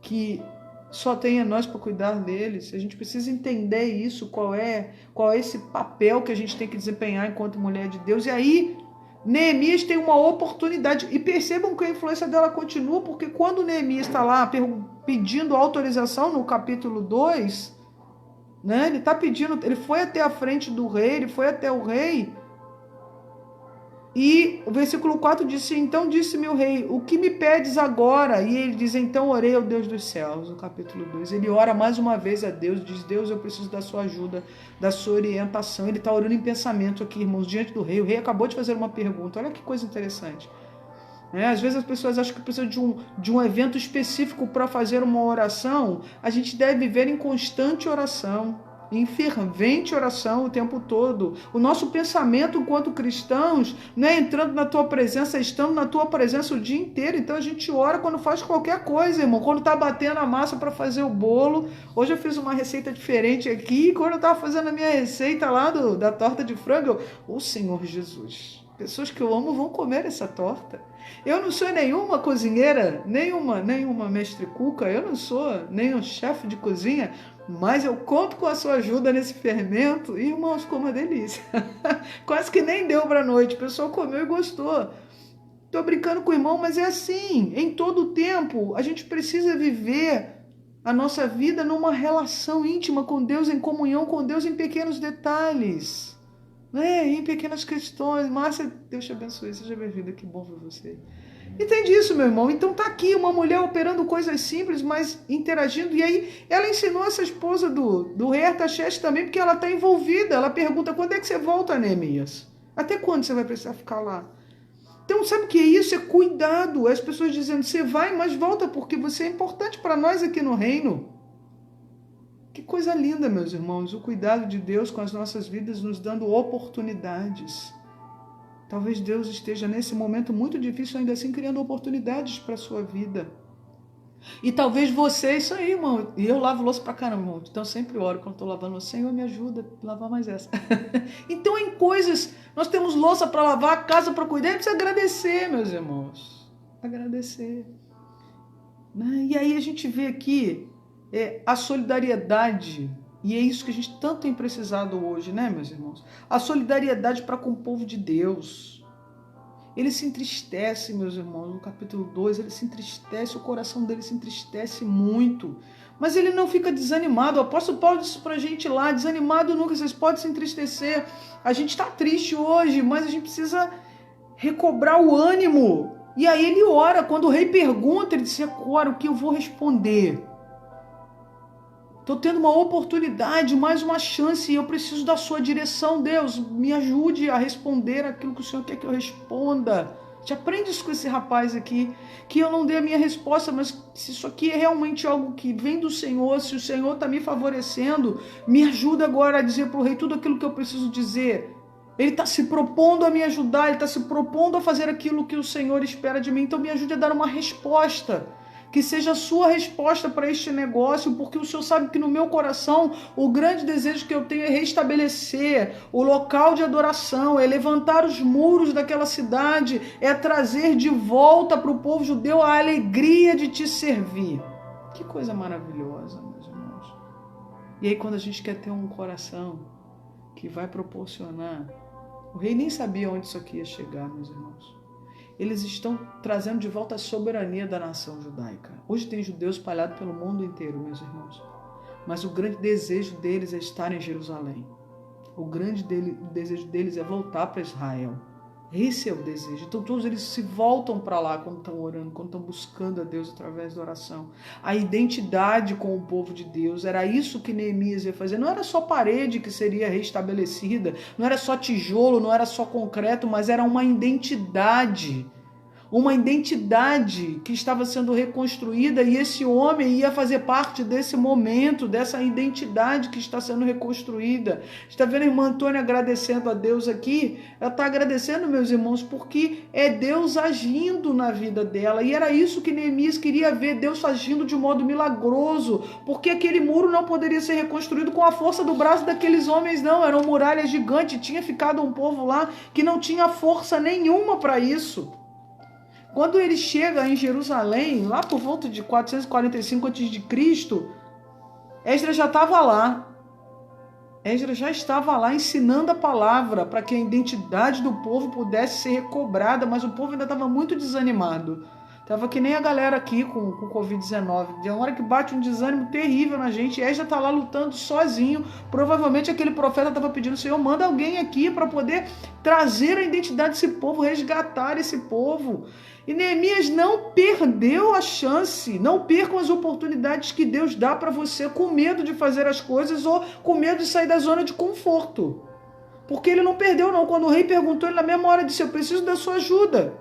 que só tem a nós para cuidar deles. A gente precisa entender isso, qual é esse papel que a gente tem que desempenhar enquanto mulher de Deus. E aí, Neemias tem uma oportunidade. E percebam que a influência dela continua, porque quando Neemias está lá pedindo autorização no capítulo 2, né, ele está pedindo, ele foi até a frente do rei, ele foi até o rei. E o versículo 4 disse: então disse-me o rei, o que me pedes agora? E ele diz: então orei ao Deus dos céus. No capítulo 2, ele ora mais uma vez a Deus, diz: Deus, eu preciso da sua ajuda, da sua orientação. Ele está orando em pensamento aqui, irmãos, diante do rei. O rei acabou de fazer uma pergunta, olha que coisa interessante. Às vezes as pessoas acham que precisa de um evento específico para fazer uma oração. A gente deve viver em constante oração, em fervente oração o tempo todo. O nosso pensamento enquanto cristãos não é entrando na tua presença, estando na tua presença o dia inteiro. Então a gente ora quando faz qualquer coisa, irmão. Quando está batendo a massa para fazer o bolo. Hoje eu fiz uma receita diferente aqui. Quando eu estava fazendo a minha receita lá da torta de frango, o Senhor Jesus, pessoas que eu amo vão comer essa torta. Eu não sou nenhuma cozinheira, nenhuma mestre cuca, eu não sou nenhum chefe de cozinha, mas eu conto com a sua ajuda nesse fermento. E, irmãos, como uma delícia. Quase que nem deu para a noite, o pessoal comeu e gostou. Estou brincando com o irmão, mas é assim, em todo o tempo, a gente precisa viver a nossa vida numa relação íntima com Deus, em comunhão com Deus, em pequenos detalhes. Em pequenas questões. Márcia, Deus te abençoe, seja bem-vinda, que bom ver você. Entende isso, meu irmão? Então tá aqui uma mulher operando coisas simples, mas interagindo. E aí ela ensinou essa esposa do rei Artaxerxes também, porque ela está envolvida. Ela pergunta: quando é que você volta, Neemias? Até quando você vai precisar ficar lá? Então sabe o que é isso? É cuidado. As pessoas dizendo: você vai, mas volta, porque você é importante para nós aqui no reino. Que coisa linda, meus irmãos, o cuidado de Deus com as nossas vidas, nos dando oportunidades. Talvez Deus esteja nesse momento muito difícil, ainda assim, criando oportunidades para a sua vida. E talvez você, isso aí, irmão, e eu lavo louça pra caramba, irmão, então sempre oro quando estou lavando louça: Senhor, me ajuda a lavar mais essa. Então, em coisas, nós temos louça para lavar, casa para cuidar, a gente precisa agradecer, meus irmãos. Agradecer. E aí a gente vê aqui a solidariedade, e é isso que a gente tanto tem precisado hoje, né, meus irmãos? A solidariedade para com o povo de Deus. ele se entristece, meus irmãos, no capítulo 2, ele se entristece, o coração dele se entristece muito. Mas ele não fica desanimado. O apóstolo Paulo disse pra gente lá, desanimado nunca, vocês podem se entristecer. A gente está triste hoje, mas a gente precisa recobrar o ânimo. E aí ele ora, quando o rei pergunta, ele diz, agora o que eu vou responder? Estou tendo uma oportunidade, mais uma chance, e eu preciso da sua direção, Deus. Me ajude a responder aquilo que o Senhor quer que eu responda. Te aprende isso com esse rapaz aqui, que eu não dei a minha resposta, mas se isso aqui é realmente algo que vem do Senhor, se o Senhor está me favorecendo, me ajuda agora a dizer para o rei tudo aquilo que eu preciso dizer. Ele está se propondo a me ajudar, ele está se propondo a fazer aquilo que o Senhor espera de mim, então me ajude a dar uma resposta. Que seja a sua resposta para este negócio, porque o Senhor sabe que no meu coração o grande desejo que eu tenho é restabelecer o local de adoração, é levantar os muros daquela cidade, é trazer de volta para o povo judeu a alegria de te servir. Que coisa maravilhosa, meus irmãos. E aí quando a gente quer ter um coração que vai proporcionar, o rei nem sabia onde isso aqui ia chegar, meus irmãos. Eles estão trazendo de volta a soberania da nação judaica. Hoje tem judeus espalhados pelo mundo inteiro, meus irmãos. Mas o grande desejo deles é estar em Jerusalém. O grande desejo deles é voltar para Israel. Esse é o desejo. Então todos eles se voltam para lá quando estão orando, quando estão buscando a Deus através da oração. A identidade com o povo de Deus, era isso que Neemias ia fazer. Não era só parede que seria restabelecida, não era só tijolo, não era só concreto, mas era uma identidade. Uma identidade que estava sendo reconstruída, e esse homem ia fazer parte desse momento, dessa identidade que está sendo reconstruída. Está vendo a irmã Antônia agradecendo a Deus aqui? Ela está agradecendo, meus irmãos, porque é Deus agindo na vida dela, e era isso que Neemias queria ver, Deus agindo de modo milagroso, porque aquele muro não poderia ser reconstruído com a força do braço daqueles homens, não, eram muralhas gigantes, tinha ficado um povo lá que não tinha força nenhuma para isso. Quando ele chega em Jerusalém, lá por volta de 445 a.C., Esdras já estava lá. Esdras já estava lá ensinando a palavra para que a identidade do povo pudesse ser recobrada, mas o povo ainda estava muito desanimado. Estava que nem a galera aqui com o Covid-19. De uma hora que bate um desânimo terrível na gente, Esdras está lá lutando sozinho. Provavelmente aquele profeta estava pedindo, Senhor, manda alguém aqui para poder trazer a identidade desse povo, resgatar esse povo. E Neemias não perdeu a chance, não percam as oportunidades que Deus dá para você com medo de fazer as coisas ou com medo de sair da zona de conforto. Porque ele não perdeu não, quando o rei perguntou, ele na mesma hora disse, eu preciso da sua ajuda.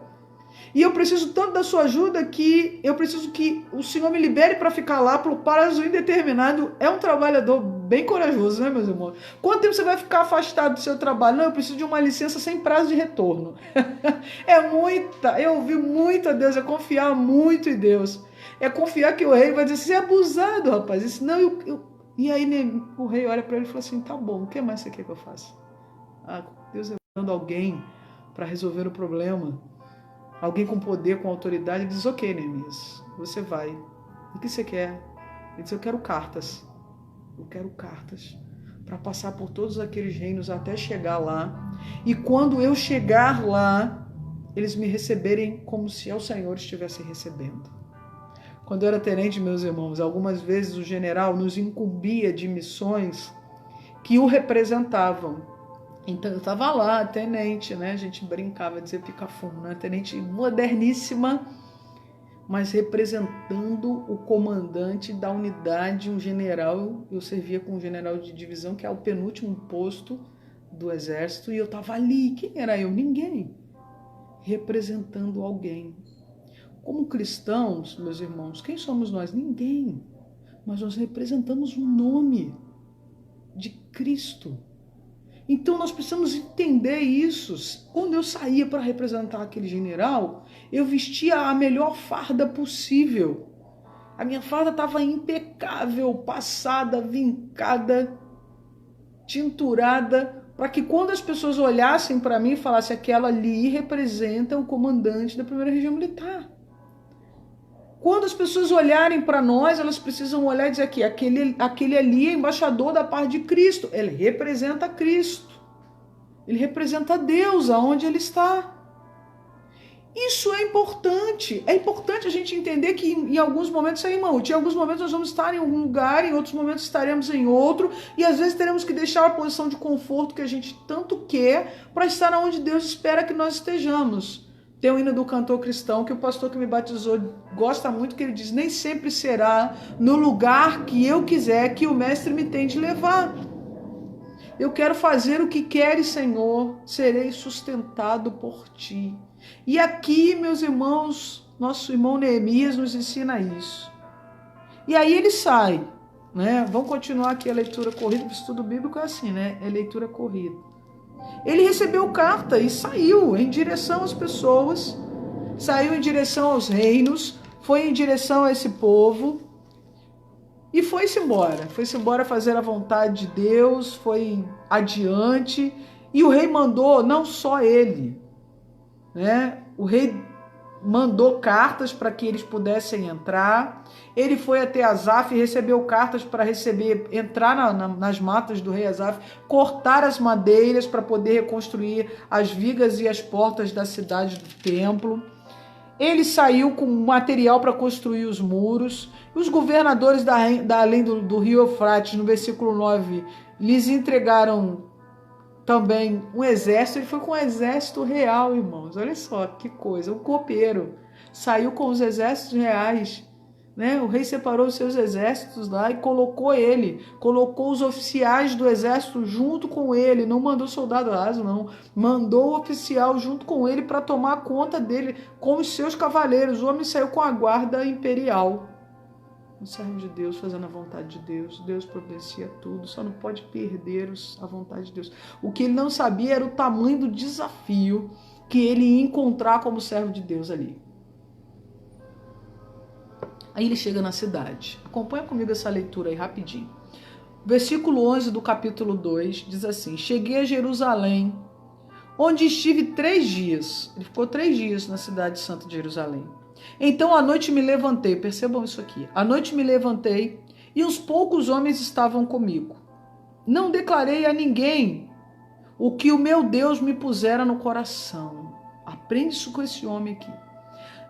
E eu preciso tanto da sua ajuda que eu preciso que o Senhor me libere para ficar lá por prazo indeterminado. É um trabalhador bem corajoso, né, meus irmãos? Quanto tempo você vai ficar afastado do seu trabalho? Não, eu preciso de uma licença sem prazo de retorno. Eu ouvi muito a Deus, é confiar muito em Deus. É confiar que o rei vai dizer, você é abusado, rapaz. Disse, não, E aí o rei olha para ele e fala assim, tá bom, o que mais você quer que eu faça? Deus é dando alguém para resolver o problema. Alguém com poder, com autoridade, diz, ok, Neemias, você vai. O que você quer? Ele diz, eu quero cartas. Eu quero cartas para passar por todos aqueles reinos até chegar lá. E quando eu chegar lá, eles me receberem como se o Senhor estivesse recebendo. Quando eu era tenente, meus irmãos, algumas vezes o general nos incumbia de missões que o representavam. Então eu estava lá, tenente, né? A gente brincava, dizia pica-fumo, né? Tenente moderníssima, mas representando o comandante da unidade, um general. Eu servia com um general de divisão, que é o penúltimo posto do exército, e eu estava ali. Quem era eu? Ninguém. Representando alguém. Como cristãos, meus irmãos, quem somos nós? Ninguém. Mas nós representamos o nome de Cristo. Então nós precisamos entender isso. Quando eu saía para representar aquele general, eu vestia a melhor farda possível. A minha farda estava impecável, passada, vincada, tinturada, para que quando as pessoas olhassem para mim e falassem, aquela ali representa o comandante da 1ª Região Militar. Quando as pessoas olharem para nós, elas precisam olhar e dizer aqui, aquele ali é embaixador da paz de Cristo. Ele representa Cristo. Ele representa Deus aonde ele está. Isso é importante. É importante a gente entender que em alguns momentos é irmão. Em alguns momentos nós vamos estar em algum lugar, em outros momentos estaremos em outro, e às vezes teremos que deixar a posição de conforto que a gente tanto quer para estar onde Deus espera que nós estejamos. Tem um hino do cantor cristão que o pastor que me batizou gosta muito, que ele diz: nem sempre será no lugar que eu quiser que o mestre me tem de levar. Eu quero fazer o que queres, Senhor, serei sustentado por ti. E aqui, meus irmãos, nosso irmão Neemias nos ensina isso. E aí ele sai, né? Vamos continuar aqui a leitura corrida, o estudo bíblico é assim, né? É leitura corrida. Ele recebeu carta e saiu em direção às pessoas, saiu em direção aos reinos, foi em direção a esse povo e foi-se embora fazer a vontade de Deus, foi adiante, e o rei mandou, não só ele, né? O rei mandou cartas para que eles pudessem entrar. Ele foi até Asaf e recebeu cartas para entrar nas matas do rei Asaf, cortar as madeiras para poder reconstruir as vigas e as portas da cidade do templo. Ele saiu com material para construir os muros. Os governadores além do rio Eufrates, no versículo 9, lhes entregaram também um exército. Ele foi com um exército real, irmãos. Olha só que coisa. Um copeiro saiu com os exércitos reais, né? O rei separou os seus exércitos lá e colocou os oficiais do exército junto com ele. Não mandou soldado raso, não. Mandou o oficial junto com ele para tomar conta dele com os seus cavaleiros. O homem saiu com a guarda imperial. Um servo de Deus fazendo a vontade de Deus. Deus providencia tudo, só não pode perder a vontade de Deus. O que ele não sabia era o tamanho do desafio que ele ia encontrar como servo de Deus ali. Aí ele chega na cidade. Acompanha comigo essa leitura aí rapidinho. Versículo 11 do capítulo 2 diz assim: cheguei a Jerusalém, onde estive 3 dias. Ele ficou 3 dias na cidade santa de Jerusalém. Então à noite me levantei, percebam isso aqui. À noite me levantei e uns poucos homens estavam comigo. Não declarei a ninguém o que o meu Deus me pusera no coração. Aprende isso com esse homem aqui.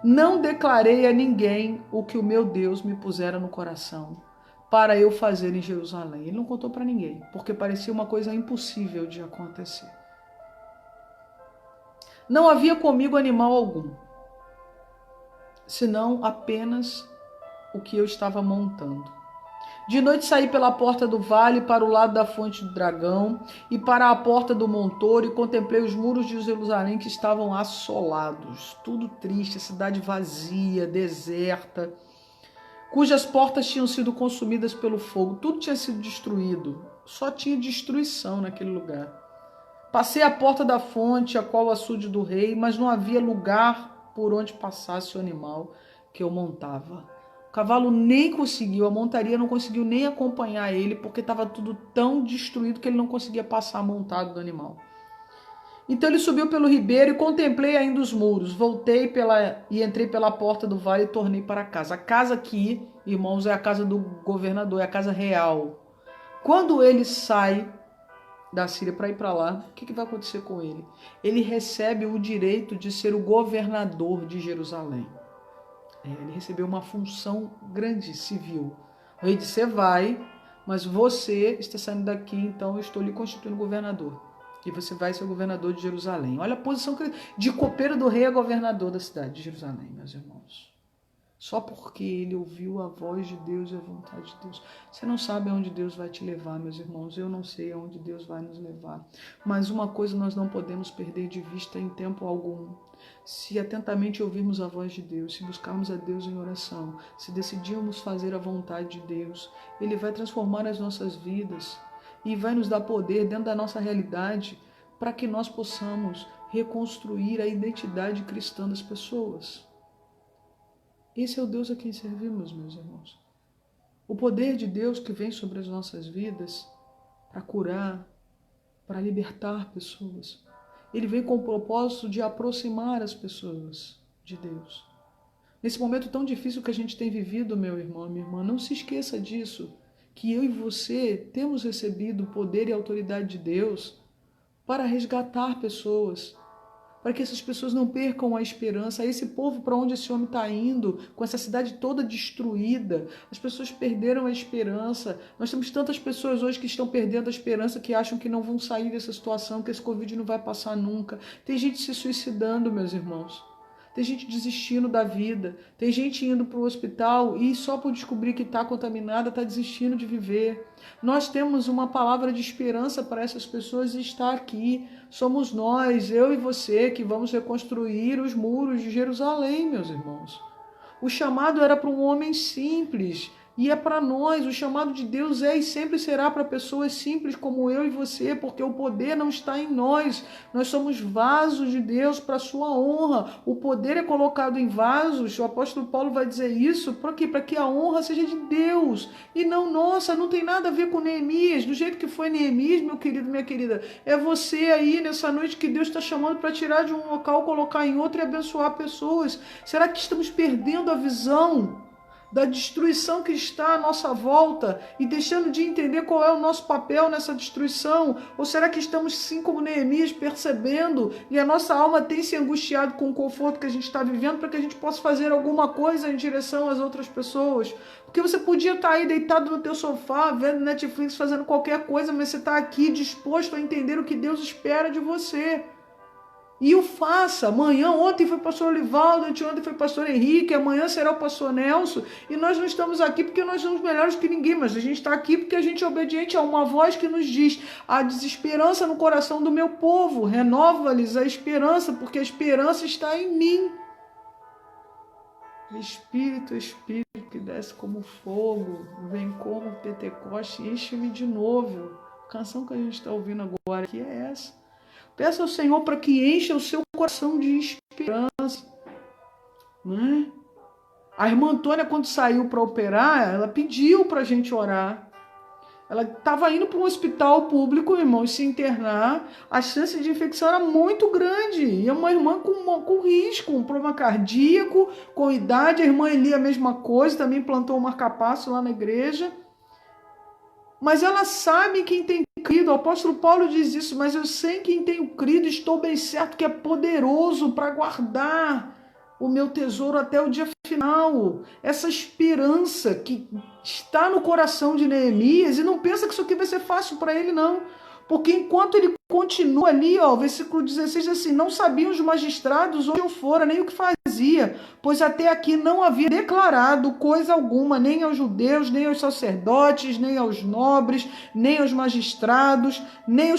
Não declarei a ninguém o que o meu Deus me pusera no coração para eu fazer em Jerusalém. Ele não contou para ninguém, porque parecia uma coisa impossível de acontecer. Não havia comigo animal algum, senão apenas o que eu estava montando. De noite saí pela porta do vale para o lado da fonte do dragão e para a porta do montouro e contemplei os muros de Jerusalém que estavam assolados. Tudo triste, a cidade vazia, deserta, cujas portas tinham sido consumidas pelo fogo. Tudo tinha sido destruído, só tinha destruição naquele lugar. Passei a porta da fonte, a qual o açude do rei, mas não havia lugar por onde passasse o animal que eu montava. O cavalo nem conseguiu, a montaria não conseguiu nem acompanhar ele, porque estava tudo tão destruído que ele não conseguia passar montado do animal. Então ele subiu pelo ribeiro e contemplei ainda os muros. Voltei e entrei pela porta do vale e tornei para casa. A casa aqui, irmãos, é a casa do governador, é a casa real. Quando ele sai da Síria para ir para lá, o que vai acontecer com ele? Ele recebe o direito de ser o governador de Jerusalém. Ele recebeu uma função grande, civil. O rei disse: você vai, mas você está saindo daqui, então eu estou lhe constituindo governador. E você vai ser o governador de Jerusalém. Olha a posição de copeiro do rei a governador da cidade de Jerusalém, meus irmãos. Só porque ele ouviu a voz de Deus e a vontade de Deus. Você não sabe aonde Deus vai te levar, meus irmãos. Eu não sei aonde Deus vai nos levar. Mas uma coisa nós não podemos perder de vista em tempo algum. Se atentamente ouvirmos a voz de Deus, se buscarmos a Deus em oração, se decidirmos fazer a vontade de Deus, Ele vai transformar as nossas vidas e vai nos dar poder dentro da nossa realidade para que nós possamos reconstruir a identidade cristã das pessoas. Esse é o Deus a quem servimos, meus irmãos. O poder de Deus que vem sobre as nossas vidas para curar, para libertar pessoas. Ele vem com o propósito de aproximar as pessoas de Deus. Nesse momento tão difícil que a gente tem vivido, meu irmão, minha irmã, não se esqueça disso, que eu e você temos recebido o poder e a autoridade de Deus para resgatar pessoas, para que essas pessoas não percam a esperança. Esse povo, para onde esse homem está indo, com essa cidade toda destruída, as pessoas perderam a esperança. Nós temos tantas pessoas hoje que estão perdendo a esperança, que acham que não vão sair dessa situação, que esse Covid não vai passar nunca. Tem gente se suicidando, meus irmãos. Tem gente desistindo da vida. Tem gente indo para o hospital e só por descobrir que está contaminada, está desistindo de viver. Nós temos uma palavra de esperança para essas pessoas e está aqui. Somos nós, eu e você, que vamos reconstruir os muros de Jerusalém, meus irmãos. O chamado era para um homem simples. E é para nós, o chamado de Deus é e sempre será para pessoas simples como eu e você, porque o poder não está em nós. Nós somos vasos de Deus para a sua honra. O poder é colocado em vasos, o apóstolo Paulo vai dizer isso, para quê? Para que a honra seja de Deus e não nossa. Não tem nada a ver com Neemias, do jeito que foi Neemias, meu querido, minha querida. É você aí nessa noite que Deus está chamando para tirar de um local, colocar em outro e abençoar pessoas. Será que estamos perdendo a visão da destruição que está à nossa volta e deixando de entender qual é o nosso papel nessa destruição? Ou será que estamos, sim, como Neemias, percebendo e a nossa alma tem se angustiado com o conforto que a gente está vivendo para que a gente possa fazer alguma coisa em direção às outras pessoas? Porque você podia estar aí deitado no teu sofá, vendo Netflix, fazendo qualquer coisa, mas você está aqui disposto a entender o que Deus espera de você. E o faça. Amanhã, ontem foi o pastor Olivaldo, anteontem foi o pastor Henrique, amanhã será o pastor Nelson. E nós não estamos aqui porque nós somos melhores que ninguém, mas a gente está aqui porque a gente é obediente a uma voz que nos diz: a desesperança no coração do meu povo, renova-lhes a esperança, porque a esperança está em mim. Espírito, Espírito que desce como fogo, vem como Pentecoste, enche-me de novo. A canção que a gente está ouvindo agora aqui é essa. Peça ao Senhor para que encha o seu coração de esperança. Né? A irmã Antônia, quando saiu para operar, ela pediu para a gente orar. Ela estava indo para um hospital público, irmãos, se internar. A chance de infecção era muito grande. E é uma irmã com risco, um problema cardíaco, com idade. A irmã Eli a mesma coisa, também plantou um marca-passo lá na igreja. Mas ela sabe quem tem crido. O apóstolo Paulo diz isso: mas eu sei quem tenho crido, estou bem certo que é poderoso para guardar o meu tesouro até o dia final. Essa esperança que está no coração de Neemias, e não pensa que isso aqui vai ser fácil para ele, não. Porque enquanto ele continua ali, ó, versículo 16 diz assim: não sabiam os magistrados onde eu fora, nem o que fazia, pois até aqui não havia declarado coisa alguma, nem aos judeus, nem aos sacerdotes, nem aos nobres, nem aos magistrados, nem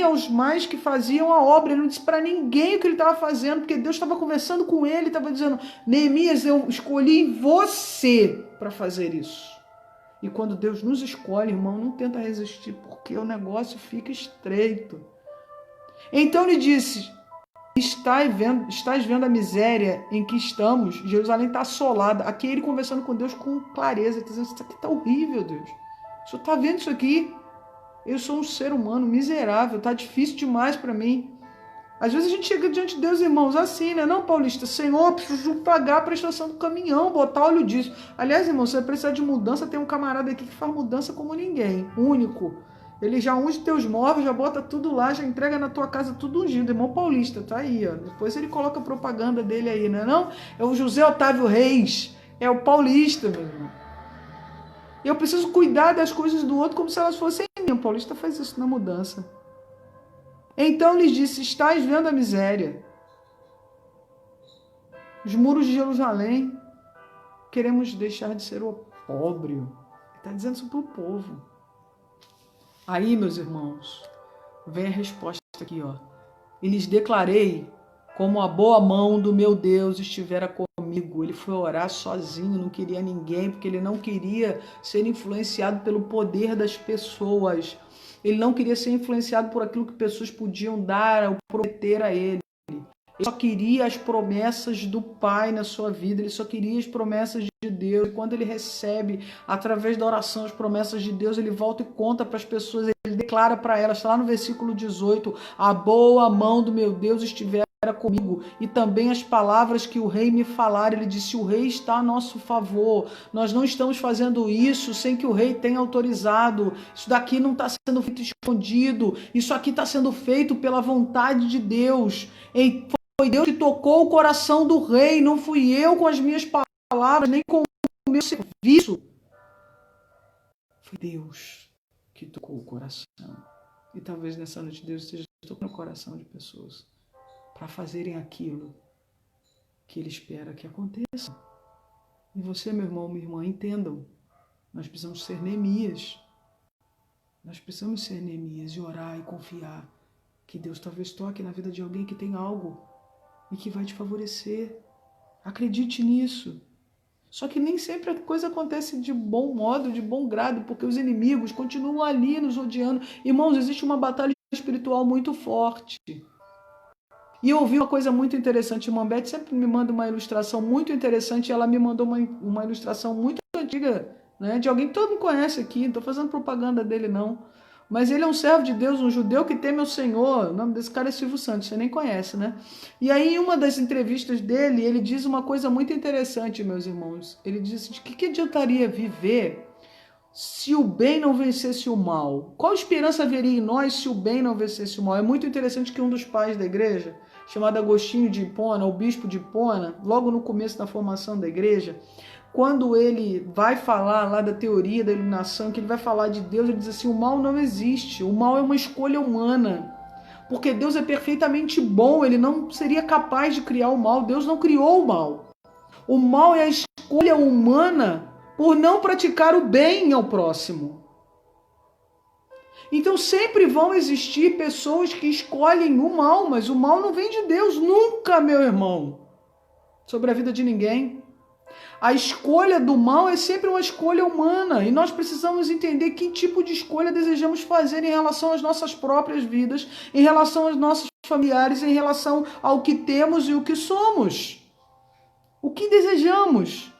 aos mais que faziam a obra. Ele não disse para ninguém o que ele estava fazendo, porque Deus estava conversando com ele, estava dizendo: Neemias, eu escolhi você para fazer isso. E quando Deus nos escolhe, irmão, não tenta resistir, porque o negócio fica estreito. Então ele disse: estás vendo a miséria em que estamos? Jerusalém está assolada. Aqui ele conversando com Deus com clareza, dizendo: isso aqui está horrível, Deus. O senhor está vendo isso aqui? Eu sou um ser humano miserável, está difícil demais para mim. Às vezes a gente chega diante de Deus, irmãos, assim, né? Não, paulista, Senhor, preciso pagar a prestação do caminhão, botar óleo disso. Aliás, irmão, você vai precisar de mudança, tem um camarada aqui que faz mudança como ninguém, único. Ele já unge teus móveis, já bota tudo lá, já entrega na tua casa tudo ungido. Irmão paulista, tá aí, ó. Depois ele coloca a propaganda dele aí, né? Não? É o José Otávio Reis, é o paulista, meu irmão. Eu preciso cuidar das coisas do outro como se elas fossem minhas. O paulista faz isso na mudança. Então lhes disse: estais vendo a miséria, os muros de Jerusalém, queremos deixar de ser opróbrio. Ele está dizendo isso para o povo. Aí, meus irmãos, vem a resposta aqui, ó. E lhes declarei como a boa mão do meu Deus estivera comigo. Ele foi orar sozinho, não queria ninguém, porque ele não queria ser influenciado pelo poder das pessoas. Ele não queria ser influenciado por aquilo que pessoas podiam dar ou prometer a ele. Ele só queria as promessas do Pai na sua vida. Ele só queria as promessas de Deus. E quando ele recebe, através da oração, as promessas de Deus, ele volta e conta para as pessoas. Ele declara para elas, está lá no versículo 18: a boa mão do meu Deus estivera comigo, e também as palavras que o rei me falar. Ele disse: o rei está a nosso favor, nós não estamos fazendo isso sem que o rei tenha autorizado, isso daqui não está sendo feito escondido, isso aqui está sendo feito pela vontade de Deus. Foi Deus que tocou o coração do rei, não fui eu com as minhas palavras, nem com o meu serviço. Foi Deus que tocou o coração. E talvez nessa noite Deus esteja tocando o coração de pessoas para fazerem aquilo que Ele espera que aconteça. E você, meu irmão, minha irmã, entendam. Nós precisamos ser Neemias. Nós precisamos ser Neemias e orar e confiar que Deus talvez toque na vida de alguém que tem algo e que vai te favorecer. Acredite nisso. Só que nem sempre a coisa acontece de bom modo, de bom grado, porque os inimigos continuam ali nos odiando. Irmãos, existe uma batalha espiritual muito forte. E eu ouvi uma coisa muito interessante. Irmã Beth sempre me manda uma ilustração muito interessante. E ela me mandou uma ilustração muito antiga, né, de alguém que todo mundo conhece aqui. Não estou fazendo propaganda dele, não. Mas ele é um servo de Deus, um judeu que teme ao Senhor. O nome desse cara é Silvio Santos, você nem conhece, né? E aí, em uma das entrevistas dele, ele diz uma coisa muito interessante, meus irmãos. Ele diz: de que adiantaria viver se o bem não vencesse o mal? Qual esperança haveria em nós se o bem não vencesse o mal? É muito interessante que um dos pais da igreja, chamado Agostinho de Hipona, o bispo de Hipona, logo no começo da formação da igreja, quando ele vai falar lá da teoria da iluminação, que ele vai falar de Deus, ele diz assim: o mal não existe, o mal é uma escolha humana, porque Deus é perfeitamente bom, ele não seria capaz de criar o mal, Deus não criou o mal. O mal é a escolha humana por não praticar o bem ao próximo. Então sempre vão existir pessoas que escolhem o mal, mas o mal não vem de Deus, nunca, meu irmão, sobre a vida de ninguém. A escolha do mal é sempre uma escolha humana e nós precisamos entender que tipo de escolha desejamos fazer em relação às nossas próprias vidas, em relação aos nossos familiares, em relação ao que temos e o que somos. O que desejamos?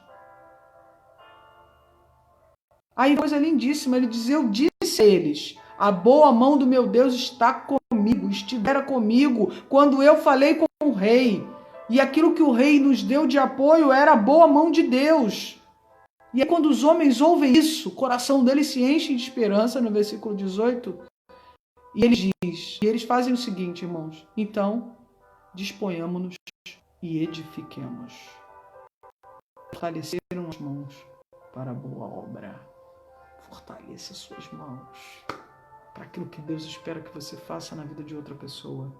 Aí coisa lindíssima, ele diz: eu disse a eles, a boa mão do meu Deus está comigo, estivera comigo quando eu falei com o rei. E aquilo que o rei nos deu de apoio era a boa mão de Deus. E aí, quando os homens ouvem isso, o coração deles se enche de esperança, no versículo 18. E ele diz, e eles fazem o seguinte, irmãos: então, disponhamos-nos e edifiquemos. Fortaleceram as mãos para a boa obra. Fortaleça suas mãos para aquilo que Deus espera que você faça na vida de outra pessoa.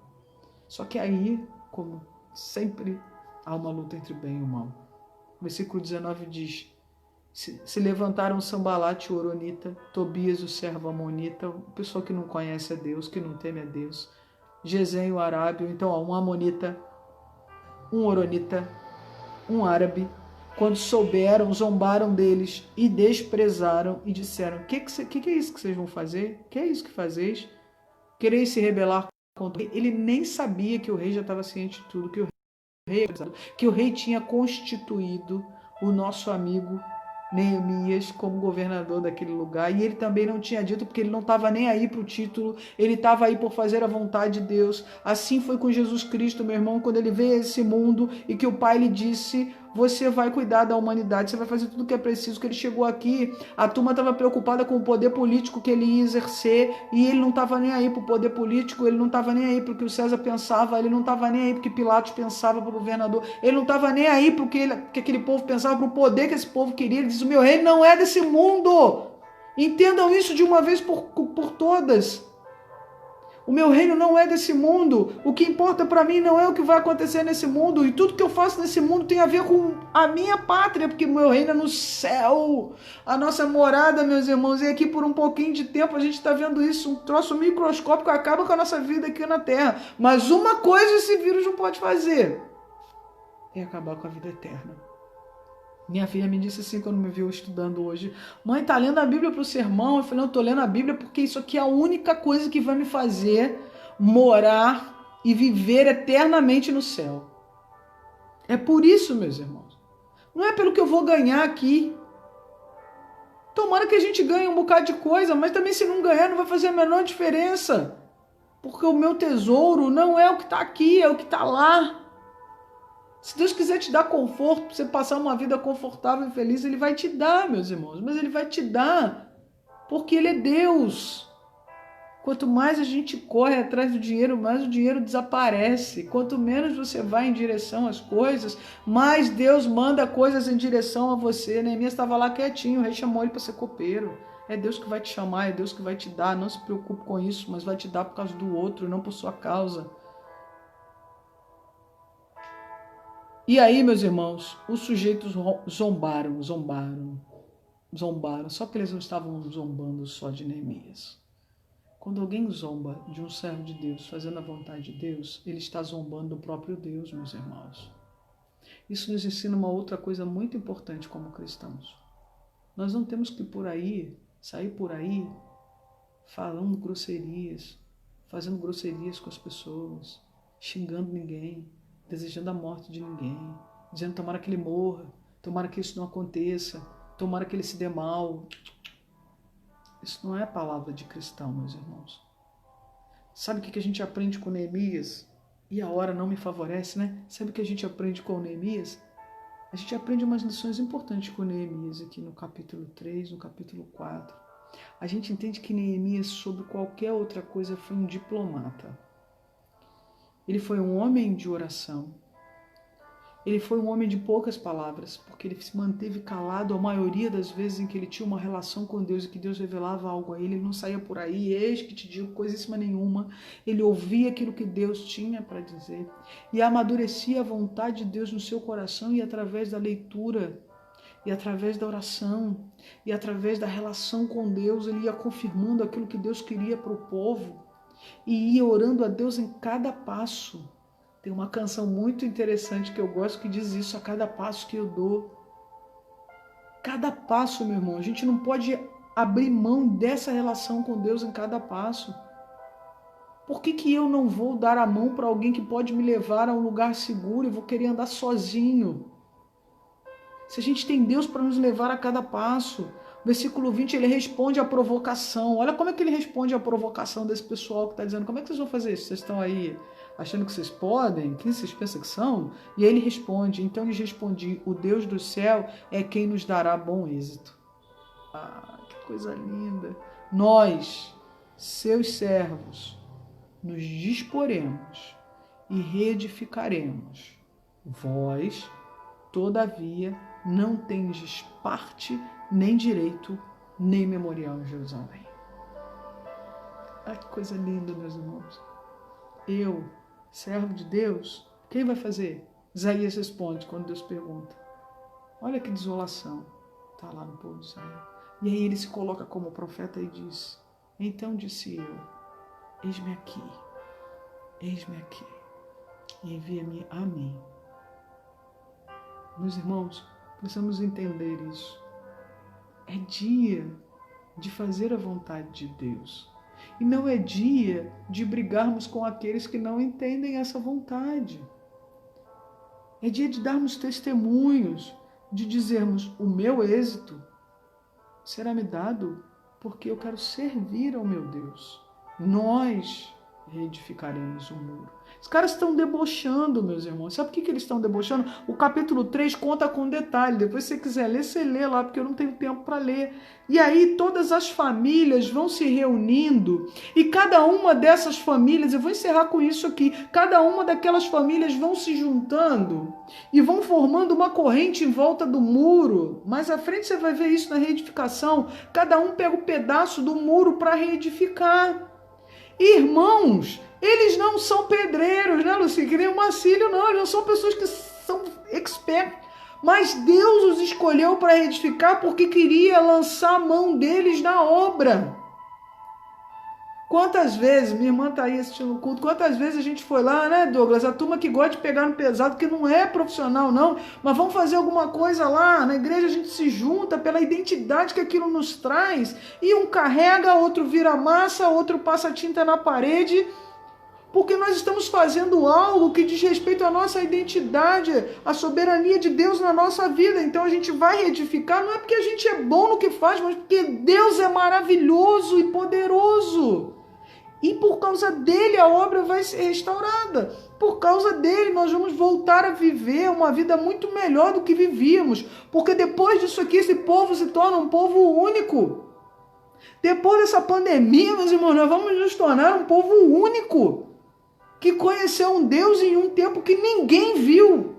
Só que aí, como sempre, há uma luta entre o bem e o mal. O versículo 19 diz: se levantaram Sambalate, o Horonita, Tobias, o servo amonita, o pessoal que não conhece a Deus, que não teme a Deus, Gesem, o arábio, então um amonita, um horonita, um árabe, quando souberam, zombaram deles e desprezaram e disseram: que é isso que vocês vão fazer? Que é isso que fazeis? Quereis se rebelar contra o rei? Ele nem sabia que o rei já estava ciente de tudo, que o rei tinha constituído o nosso amigo Neemias como governador daquele lugar, e ele também não tinha dito, porque ele não estava nem aí para o título, ele estava aí por fazer a vontade de Deus. Assim foi com Jesus Cristo, meu irmão, quando ele veio a esse mundo e que o Pai lhe disse: você vai cuidar da humanidade, você vai fazer tudo o que é preciso. Que ele chegou aqui, a turma estava preocupada com o poder político que ele ia exercer, e ele não estava nem aí para o poder político, ele não estava nem aí para o que o César pensava, ele não estava nem aí para o que Pilatos pensava, para o governador, ele não estava nem aí para o que aquele povo pensava, para o poder que esse povo queria. Ele diz: o meu reino não é desse mundo. Entendam isso de uma vez por todas. O meu reino não é desse mundo. O que importa para mim não é o que vai acontecer nesse mundo. E tudo que eu faço nesse mundo tem a ver com a minha pátria, porque o meu reino é no céu. A nossa morada, meus irmãos, e aqui por um pouquinho de tempo a gente está vendo isso. Um troço microscópico acaba com a nossa vida aqui na Terra. Mas uma coisa esse vírus não pode fazer: é acabar com a vida eterna. Minha filha me disse assim quando me viu estudando hoje: mãe, tá lendo a Bíblia para o sermão? Eu falei: não, tô lendo a Bíblia porque isso aqui é a única coisa que vai me fazer morar e viver eternamente no céu. É por isso, meus irmãos. Não é pelo que eu vou ganhar aqui. Tomara que a gente ganhe um bocado de coisa, mas também se não ganhar não vai fazer a menor diferença. Porque o meu tesouro não é o que está aqui, é o que está lá. Se Deus quiser te dar conforto, para você passar uma vida confortável e feliz, Ele vai te dar, meus irmãos. Mas Ele vai te dar porque Ele é Deus. Quanto mais a gente corre atrás do dinheiro, mais o dinheiro desaparece. Quanto menos você vai em direção às coisas, mais Deus manda coisas em direção a você. Neemias estava lá quietinho, o rei chamou ele para ser copeiro. É Deus que vai te chamar, é Deus que vai te dar. Não se preocupe com isso, mas vai te dar por causa do outro, não por sua causa. E aí, meus irmãos, os sujeitos zombaram. Só que eles não estavam zombando só de Neemias. Quando alguém zomba de um servo de Deus, fazendo a vontade de Deus, ele está zombando do próprio Deus, meus irmãos. Isso nos ensina uma outra coisa muito importante como cristãos. Nós não temos que sair por aí, falando grosserias, fazendo grosserias com as pessoas, xingando ninguém, desejando a morte de ninguém, dizendo tomara que ele morra, tomara que isso não aconteça, tomara que ele se dê mal. Isso não é a palavra de cristão, meus irmãos. Sabe o que a gente aprende com Neemias? E a hora não me favorece, né? Sabe o que a gente aprende com Neemias? A gente aprende umas lições importantes com Neemias aqui no capítulo 3, no capítulo 4. A gente entende que Neemias, sobre qualquer outra coisa, foi um diplomata. Ele foi um homem de oração. Ele foi um homem de poucas palavras, porque ele se manteve calado a maioria das vezes em que ele tinha uma relação com Deus e que Deus revelava algo a ele. Ele não saía por aí, eis que te digo coisíssima nenhuma. Ele ouvia aquilo que Deus tinha para dizer e amadurecia a vontade de Deus no seu coração, e através da leitura, e através da oração, e através da relação com Deus, ele ia confirmando aquilo que Deus queria para o povo e ia orando a Deus em cada passo. Tem uma canção muito interessante que eu gosto que diz isso: a cada passo que eu dou. Cada passo, meu irmão. A gente não pode abrir mão dessa relação com Deus em cada passo. Por que eu não vou dar a mão para alguém que pode me levar a um lugar seguro e vou querer andar sozinho? Se a gente tem Deus para nos levar a cada passo. Versículo 20, ele responde à provocação. Olha como é que ele responde à provocação desse pessoal que está dizendo: como é que vocês vão fazer isso? Vocês estão aí achando que vocês podem? Quem vocês pensam que são? E aí ele responde: então lhes respondi, o Deus do céu é quem nos dará bom êxito. Ah, que coisa linda! Nós, seus servos, nos disporemos e reedificaremos. Vós, todavia, não tendes parte, nem direito, nem memorial em Jerusalém. Ah, que coisa linda, meus irmãos. Eu, servo de Deus, quem vai fazer? Isaías responde quando Deus pergunta. Olha que desolação está lá no povo de Israel. E aí ele se coloca como profeta e diz: então disse eu, eis-me aqui, e envia-me a mim. Meus irmãos, precisamos entender isso. É dia de fazer a vontade de Deus. E não é dia de brigarmos com aqueles que não entendem essa vontade. É dia de darmos testemunhos, de dizermos: o meu êxito será me dado porque eu quero servir ao meu Deus. Nós reedificaremos o muro. Os caras estão debochando, meus irmãos. Sabe por que eles estão debochando? O capítulo 3 conta com detalhe. Depois, se você quiser ler, você lê lá, porque eu não tenho tempo para ler. E aí todas as famílias vão se reunindo, e cada uma dessas famílias, eu vou encerrar com isso aqui, cada uma daquelas famílias vão se juntando e vão formando uma corrente em volta do muro. Mais à frente você vai ver isso na reedificação. Cada um pega um pedaço do muro para reedificar. Irmãos, eles não são pedreiros, né, Luci? Que nem o Marcílio, não. Eles não são pessoas que são expertos. Mas Deus os escolheu para edificar porque queria lançar a mão deles na obra. Quantas vezes, minha irmã está aí assistindo o culto, quantas vezes a gente foi lá, né, Douglas? A turma que gosta de pegar no pesado, que não é profissional, não, mas vamos fazer alguma coisa lá. Na igreja a gente se junta pela identidade que aquilo nos traz. E um carrega, outro vira massa, outro passa tinta na parede. Porque nós estamos fazendo algo que diz respeito à nossa identidade, à soberania de Deus na nossa vida. Então a gente vai reedificar, não é porque a gente é bom no que faz, mas porque Deus é maravilhoso e poderoso. E por causa dele a obra vai ser restaurada. Por causa dele nós vamos voltar a viver uma vida muito melhor do que vivíamos. Porque depois disso aqui esse povo se torna um povo único. Depois dessa pandemia, meus irmãos, nós vamos nos tornar um povo único. Que conheceu um Deus em um tempo que ninguém viu.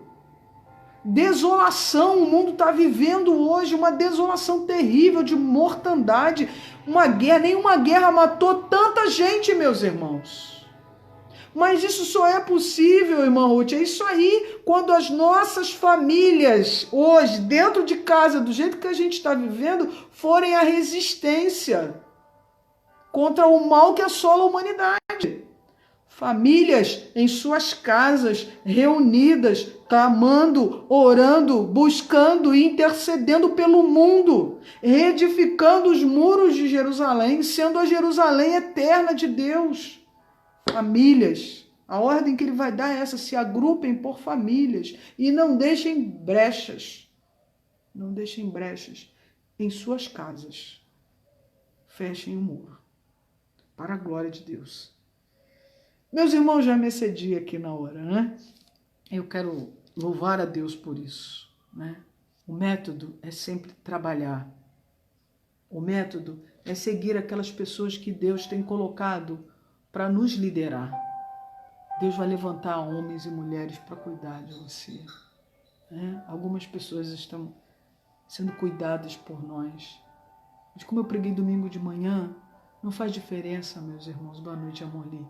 Desolação, o mundo está vivendo hoje uma desolação terrível de mortandade, uma guerra, nenhuma guerra matou tanta gente, meus irmãos. Mas isso só é possível, irmã Ruth, é isso aí, quando as nossas famílias, hoje, dentro de casa, do jeito que a gente está vivendo, forem a resistência contra o mal que assola a humanidade. Famílias em suas casas, reunidas, clamando, orando, buscando e intercedendo pelo mundo, reedificando os muros de Jerusalém, sendo a Jerusalém eterna de Deus. Famílias, a ordem que ele vai dar é essa: se agrupem por famílias e não deixem brechas. Não deixem brechas em suas casas. Fechem o muro, para a glória de Deus. Meus irmãos, já me excedi aqui na hora, né? Eu quero louvar a Deus por isso, né? O método é sempre trabalhar. O método é seguir aquelas pessoas que Deus tem colocado para nos liderar. Deus vai levantar homens e mulheres para cuidar de você, né? Algumas pessoas estão sendo cuidadas por nós. Mas como eu preguei domingo de manhã, não faz diferença, meus irmãos. Boa noite, Amorli.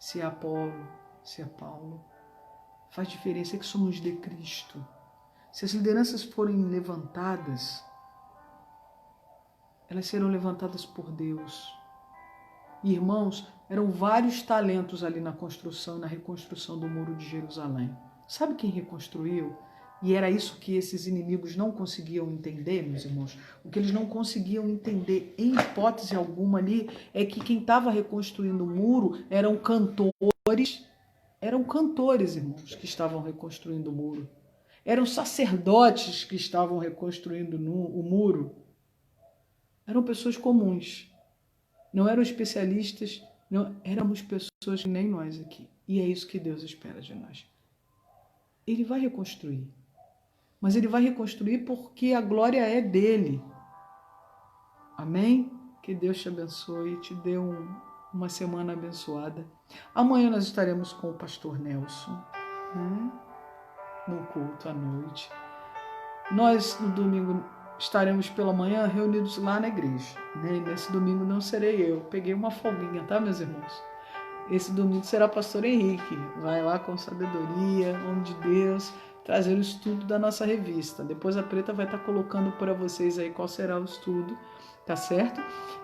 Se é Apolo, se é Paulo. Faz diferença que somos de Cristo. Se as lideranças forem levantadas, elas serão levantadas por Deus. E, irmãos, eram vários talentos ali na construção, na reconstrução do Muro de Jerusalém. Sabe quem reconstruiu? E era isso que esses inimigos não conseguiam entender, meus irmãos. O que eles não conseguiam entender, em hipótese alguma ali, é que quem estava reconstruindo o muro eram cantores, irmãos, que estavam reconstruindo o muro. Eram sacerdotes que estavam reconstruindo o muro. Eram pessoas comuns. Não eram especialistas, não éramos pessoas que nem nós aqui. E é isso que Deus espera de nós. Ele vai reconstruir. Mas ele vai reconstruir porque a glória é dele. Amém? Que Deus te abençoe e te dê uma semana abençoada. Amanhã nós estaremos com o pastor Nelson, né? No culto à noite. Nós, no domingo, estaremos pela manhã reunidos lá na igreja, né? E nesse domingo não serei eu. Peguei uma folguinha, tá, meus irmãos? Esse domingo será o pastor Henrique. Vai lá com sabedoria, homem de Deus, trazer o estudo da nossa revista. Depois a Preta vai estar colocando para vocês aí qual será o estudo, tá certo?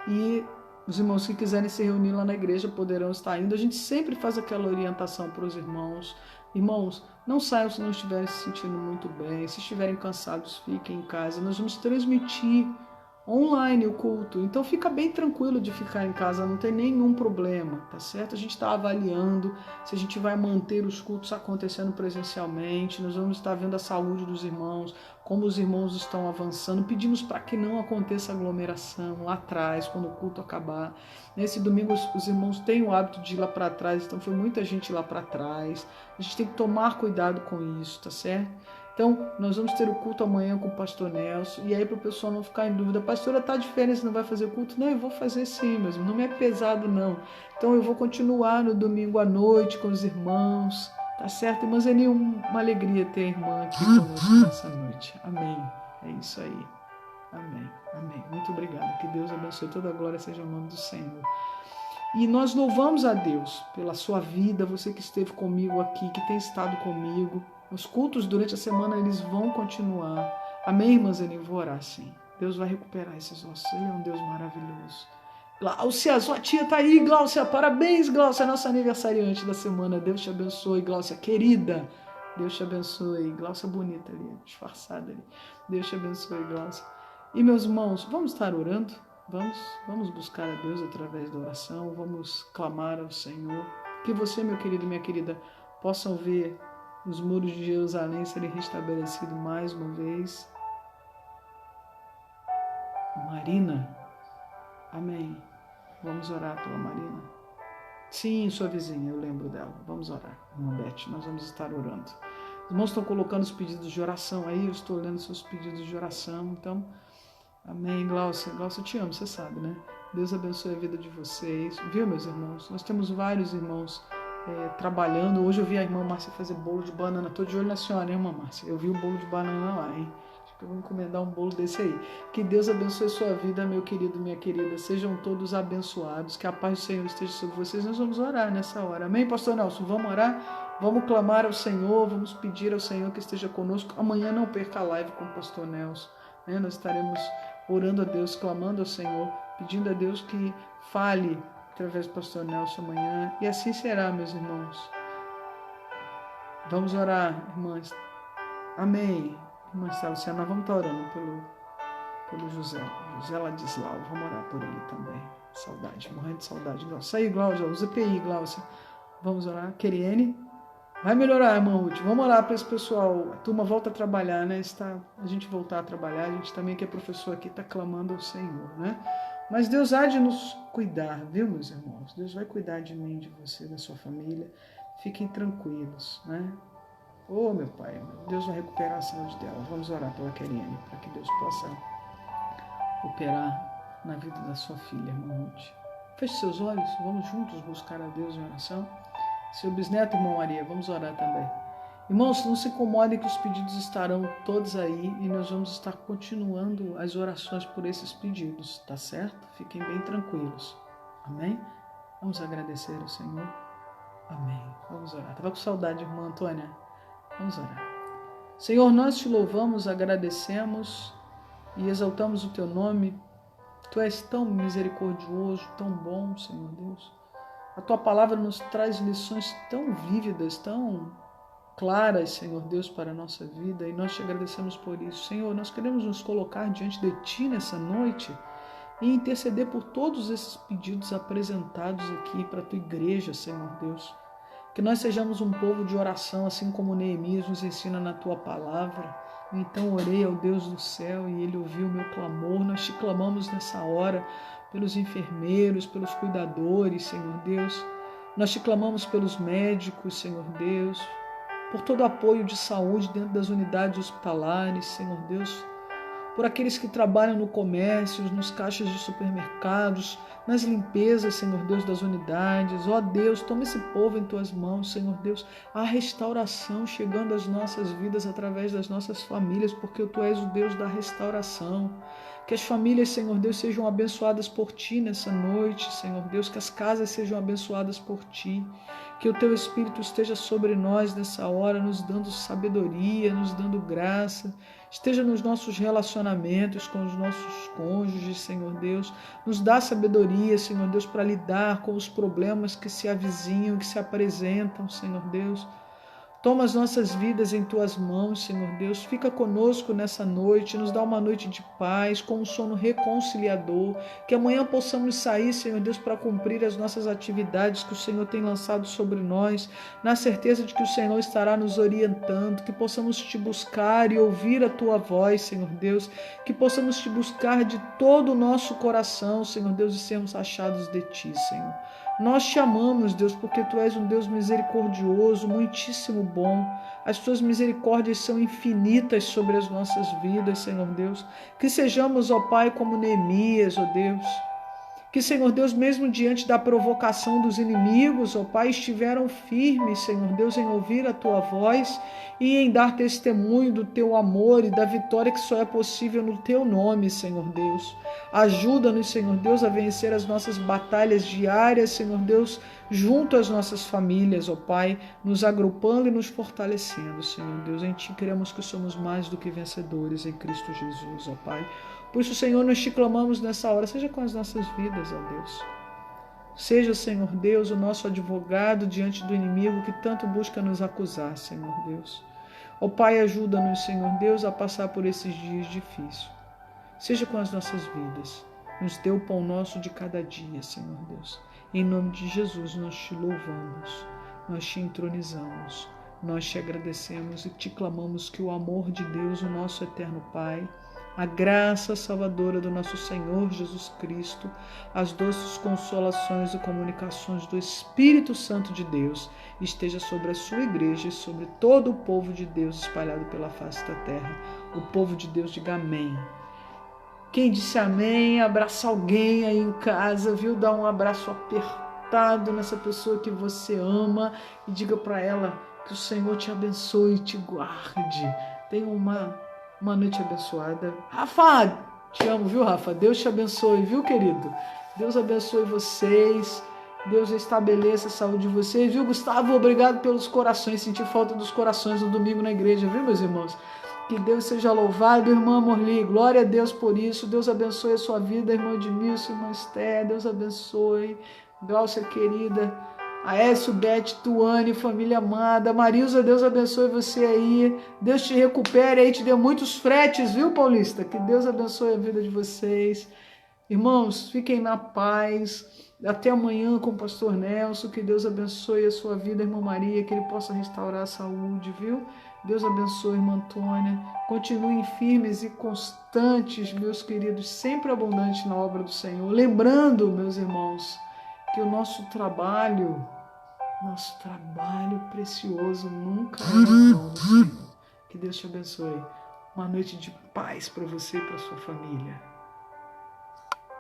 E os irmãos que quiserem se reunir lá na igreja poderão estar indo. A gente sempre faz aquela orientação para os irmãos. Irmãos, não saiam se não estiverem se sentindo muito bem. Se estiverem cansados, fiquem em casa. Nós vamos transmitir online o culto, então fica bem tranquilo de ficar em casa, não tem nenhum problema, tá certo? A gente está avaliando se a gente vai manter os cultos acontecendo presencialmente, nós vamos estar vendo a saúde dos irmãos, como os irmãos estão avançando, pedimos para que não aconteça aglomeração lá atrás, quando o culto acabar. Nesse domingo os irmãos têm o hábito de ir lá para trás, então foi muita gente lá para trás, a gente tem que tomar cuidado com isso, tá certo? Então, nós vamos ter o culto amanhã com o pastor Nelson. E aí, para o pessoal não ficar em dúvida, pastora, tá diferente, não vai fazer culto? Não, eu vou fazer sim, mas não é pesado, não. Então, eu vou continuar no domingo à noite com os irmãos, tá certo? Irmã Zeni, uma alegria ter a irmã aqui conosco nessa noite. Amém. É isso aí. Amém. Amém. Muito obrigada. Que Deus abençoe. Toda a glória seja o nome do Senhor. E nós louvamos a Deus pela sua vida, você que esteve comigo aqui, que tem estado comigo. Os cultos durante a semana, eles vão continuar. Amém, irmãs? Eu vou orar, sim. Deus vai recuperar esses ossos. Ele é um Deus maravilhoso. Gláucia, sua tia está aí, Gláucia. Parabéns, Gláucia, nossa aniversariante da semana. Deus te abençoe, Gláucia, querida. Deus te abençoe. Gláucia bonita ali, disfarçada ali. Deus te abençoe, Gláucia. E, meus irmãos, vamos estar orando? Vamos buscar a Deus através da oração. Vamos clamar ao Senhor. Que você, meu querido e minha querida, possam ver os muros de Jerusalém serem restabelecidos mais uma vez. Marina, amém. Vamos orar pela Marina. Sim, sua vizinha, eu lembro dela. Vamos orar, irmã Beth, nós vamos estar orando. Os irmãos estão colocando os pedidos de oração aí, eu estou lendo seus pedidos de oração, então, amém, Glaucia. Glaucia, eu te amo, você sabe, né? Deus abençoe a vida de vocês, viu, meus irmãos? Nós temos vários irmãos trabalhando. Hoje eu vi a irmã Márcia fazer bolo de banana, estou de olho na senhora, hein, irmã Márcia? Eu vi o bolo de banana lá, hein? Eu vou encomendar um bolo desse aí. Que Deus abençoe sua vida, meu querido, minha querida. Sejam todos abençoados. Que a paz do Senhor esteja sobre vocês. Nós vamos orar nessa hora. Amém, pastor Nelson? Vamos orar? Vamos clamar ao Senhor. Vamos pedir ao Senhor que esteja conosco. Amanhã não perca a live com o pastor Nelson. Né? Nós estaremos orando a Deus, clamando ao Senhor, pedindo a Deus que fale através do pastor Nelson amanhã. E assim será, meus irmãos. Vamos orar, irmãs. Amém. Irmã Luciana, nós vamos estar orando pelo José Ladislau, vamos orar por ele também. Saudade, morrendo de saudade. Glaucia. Aí, Glaucia, usa EPI, Glaucia. Vamos orar. Queriene, vai melhorar, irmã Ruth. Vamos orar para esse pessoal. A turma volta a trabalhar, né? A gente voltar a trabalhar, a gente também que é professor aqui está clamando ao Senhor, né? Mas Deus há de nos cuidar, viu, meus irmãos? Deus vai cuidar de mim, de você, da sua família. Fiquem tranquilos, né? Oh, meu Pai, Deus vai recuperar a saúde dela. Vamos orar pela Queriane, para que Deus possa operar na vida da sua filha, irmã Ruth. Feche seus olhos, vamos juntos buscar a Deus em oração. Seu bisneto, irmão Maria, vamos orar também. Irmãos, não se incomodem que os pedidos estarão todos aí e nós vamos estar continuando as orações por esses pedidos, tá certo? Fiquem bem tranquilos. Amém? Vamos agradecer ao Senhor. Amém. Vamos orar. Estava com saudade, irmã Antônia. Vamos orar. Senhor, nós te louvamos, agradecemos e exaltamos o teu nome. Tu és tão misericordioso, tão bom, Senhor Deus. A tua palavra nos traz lições tão vívidas, tão claras, Senhor Deus, para a nossa vida e nós te agradecemos por isso. Senhor, nós queremos nos colocar diante de ti nessa noite e interceder por todos esses pedidos apresentados aqui para a tua igreja, Senhor Deus. Que nós sejamos um povo de oração, assim como Neemias nos ensina na tua palavra. Então orei ao Deus do céu e ele ouviu o meu clamor. Nós te clamamos nessa hora pelos enfermeiros, pelos cuidadores, Senhor Deus. Nós te clamamos pelos médicos, Senhor Deus, por todo o apoio de saúde dentro das unidades hospitalares, Senhor Deus, por aqueles que trabalham no comércio, nos caixas de supermercados, nas limpezas, Senhor Deus, das unidades. Ó Deus, toma esse povo em tuas mãos, Senhor Deus. A restauração chegando às nossas vidas através das nossas famílias, porque tu és o Deus da restauração. Que as famílias, Senhor Deus, sejam abençoadas por ti nessa noite, Senhor Deus. Que as casas sejam abençoadas por ti. Que o teu Espírito esteja sobre nós nessa hora, nos dando sabedoria, nos dando graça. Esteja nos nossos relacionamentos com os nossos cônjuges, Senhor Deus. Nos dá sabedoria, Senhor Deus, para lidar com os problemas que se avizinham, que se apresentam, Senhor Deus. Toma as nossas vidas em tuas mãos, Senhor Deus. Fica conosco nessa noite, nos dá uma noite de paz, com um sono reconciliador. Que amanhã possamos sair, Senhor Deus, para cumprir as nossas atividades que o Senhor tem lançado sobre nós, na certeza de que o Senhor estará nos orientando, que possamos te buscar e ouvir a tua voz, Senhor Deus, que possamos te buscar de todo o nosso coração, Senhor Deus, e sermos achados de ti, Senhor. Nós te amamos, Deus, porque tu és um Deus misericordioso, muitíssimo bom. As tuas misericórdias são infinitas sobre as nossas vidas, Senhor Deus. Que sejamos, ó Pai, como Neemias, ó Deus. Que, Senhor Deus, mesmo diante da provocação dos inimigos, ó Pai, estiveram firmes, Senhor Deus, em ouvir a tua voz e em dar testemunho do teu amor e da vitória que só é possível no teu nome, Senhor Deus. Ajuda-nos, Senhor Deus, a vencer as nossas batalhas diárias, Senhor Deus, junto às nossas famílias, ó Pai, nos agrupando e nos fortalecendo, Senhor Deus. Em ti cremos que somos mais do que vencedores em Cristo Jesus, ó Pai. Por isso, Senhor, nós te clamamos nessa hora, seja com as nossas vidas, ó Deus. Seja, Senhor Deus, o nosso advogado diante do inimigo que tanto busca nos acusar, Senhor Deus. Ó Pai, ajuda-nos, Senhor Deus, a passar por esses dias difíceis. Seja com as nossas vidas. Nos dê o pão nosso de cada dia, Senhor Deus. Em nome de Jesus, nós te louvamos, nós te entronizamos, nós te agradecemos e te clamamos que o amor de Deus, o nosso eterno Pai, A graça salvadora do nosso Senhor Jesus Cristo, as doces consolações e comunicações do Espírito Santo de Deus esteja sobre a sua igreja e sobre todo o povo de Deus espalhado pela face da terra. O povo de Deus diga amém. Quem disse amém, abraça alguém aí em casa, viu? Dá um abraço apertado nessa pessoa que você ama e diga para ela que o Senhor te abençoe e te guarde. Tenha uma noite abençoada. Rafa, te amo, viu, Rafa? Deus te abençoe, viu, querido? Deus abençoe vocês. Deus estabeleça a saúde de vocês, viu, Gustavo? Obrigado pelos corações. Senti falta dos corações no domingo na igreja, viu, meus irmãos? Que Deus seja louvado, irmã Morli. Glória a Deus por isso. Deus abençoe a sua vida, irmã Edmilson, irmã Esther. Deus abençoe. Glaucia querida. Aécio, Beth, Tuane, família amada. Marilza, Deus abençoe você aí. Deus te recupere aí, te dê muitos fretes, viu, Paulista? Que Deus abençoe a vida de vocês. Irmãos, fiquem na paz. Até amanhã com o pastor Nelson. Que Deus abençoe a sua vida, irmã Maria. Que ele possa restaurar a saúde, viu? Deus abençoe, irmã Antônia. Continuem firmes e constantes, meus queridos, sempre abundantes na obra do Senhor. Lembrando, meus irmãos, que o nosso trabalho precioso nunca é em vão no Senhor. Que Deus te abençoe. Uma noite de paz para você e para sua família.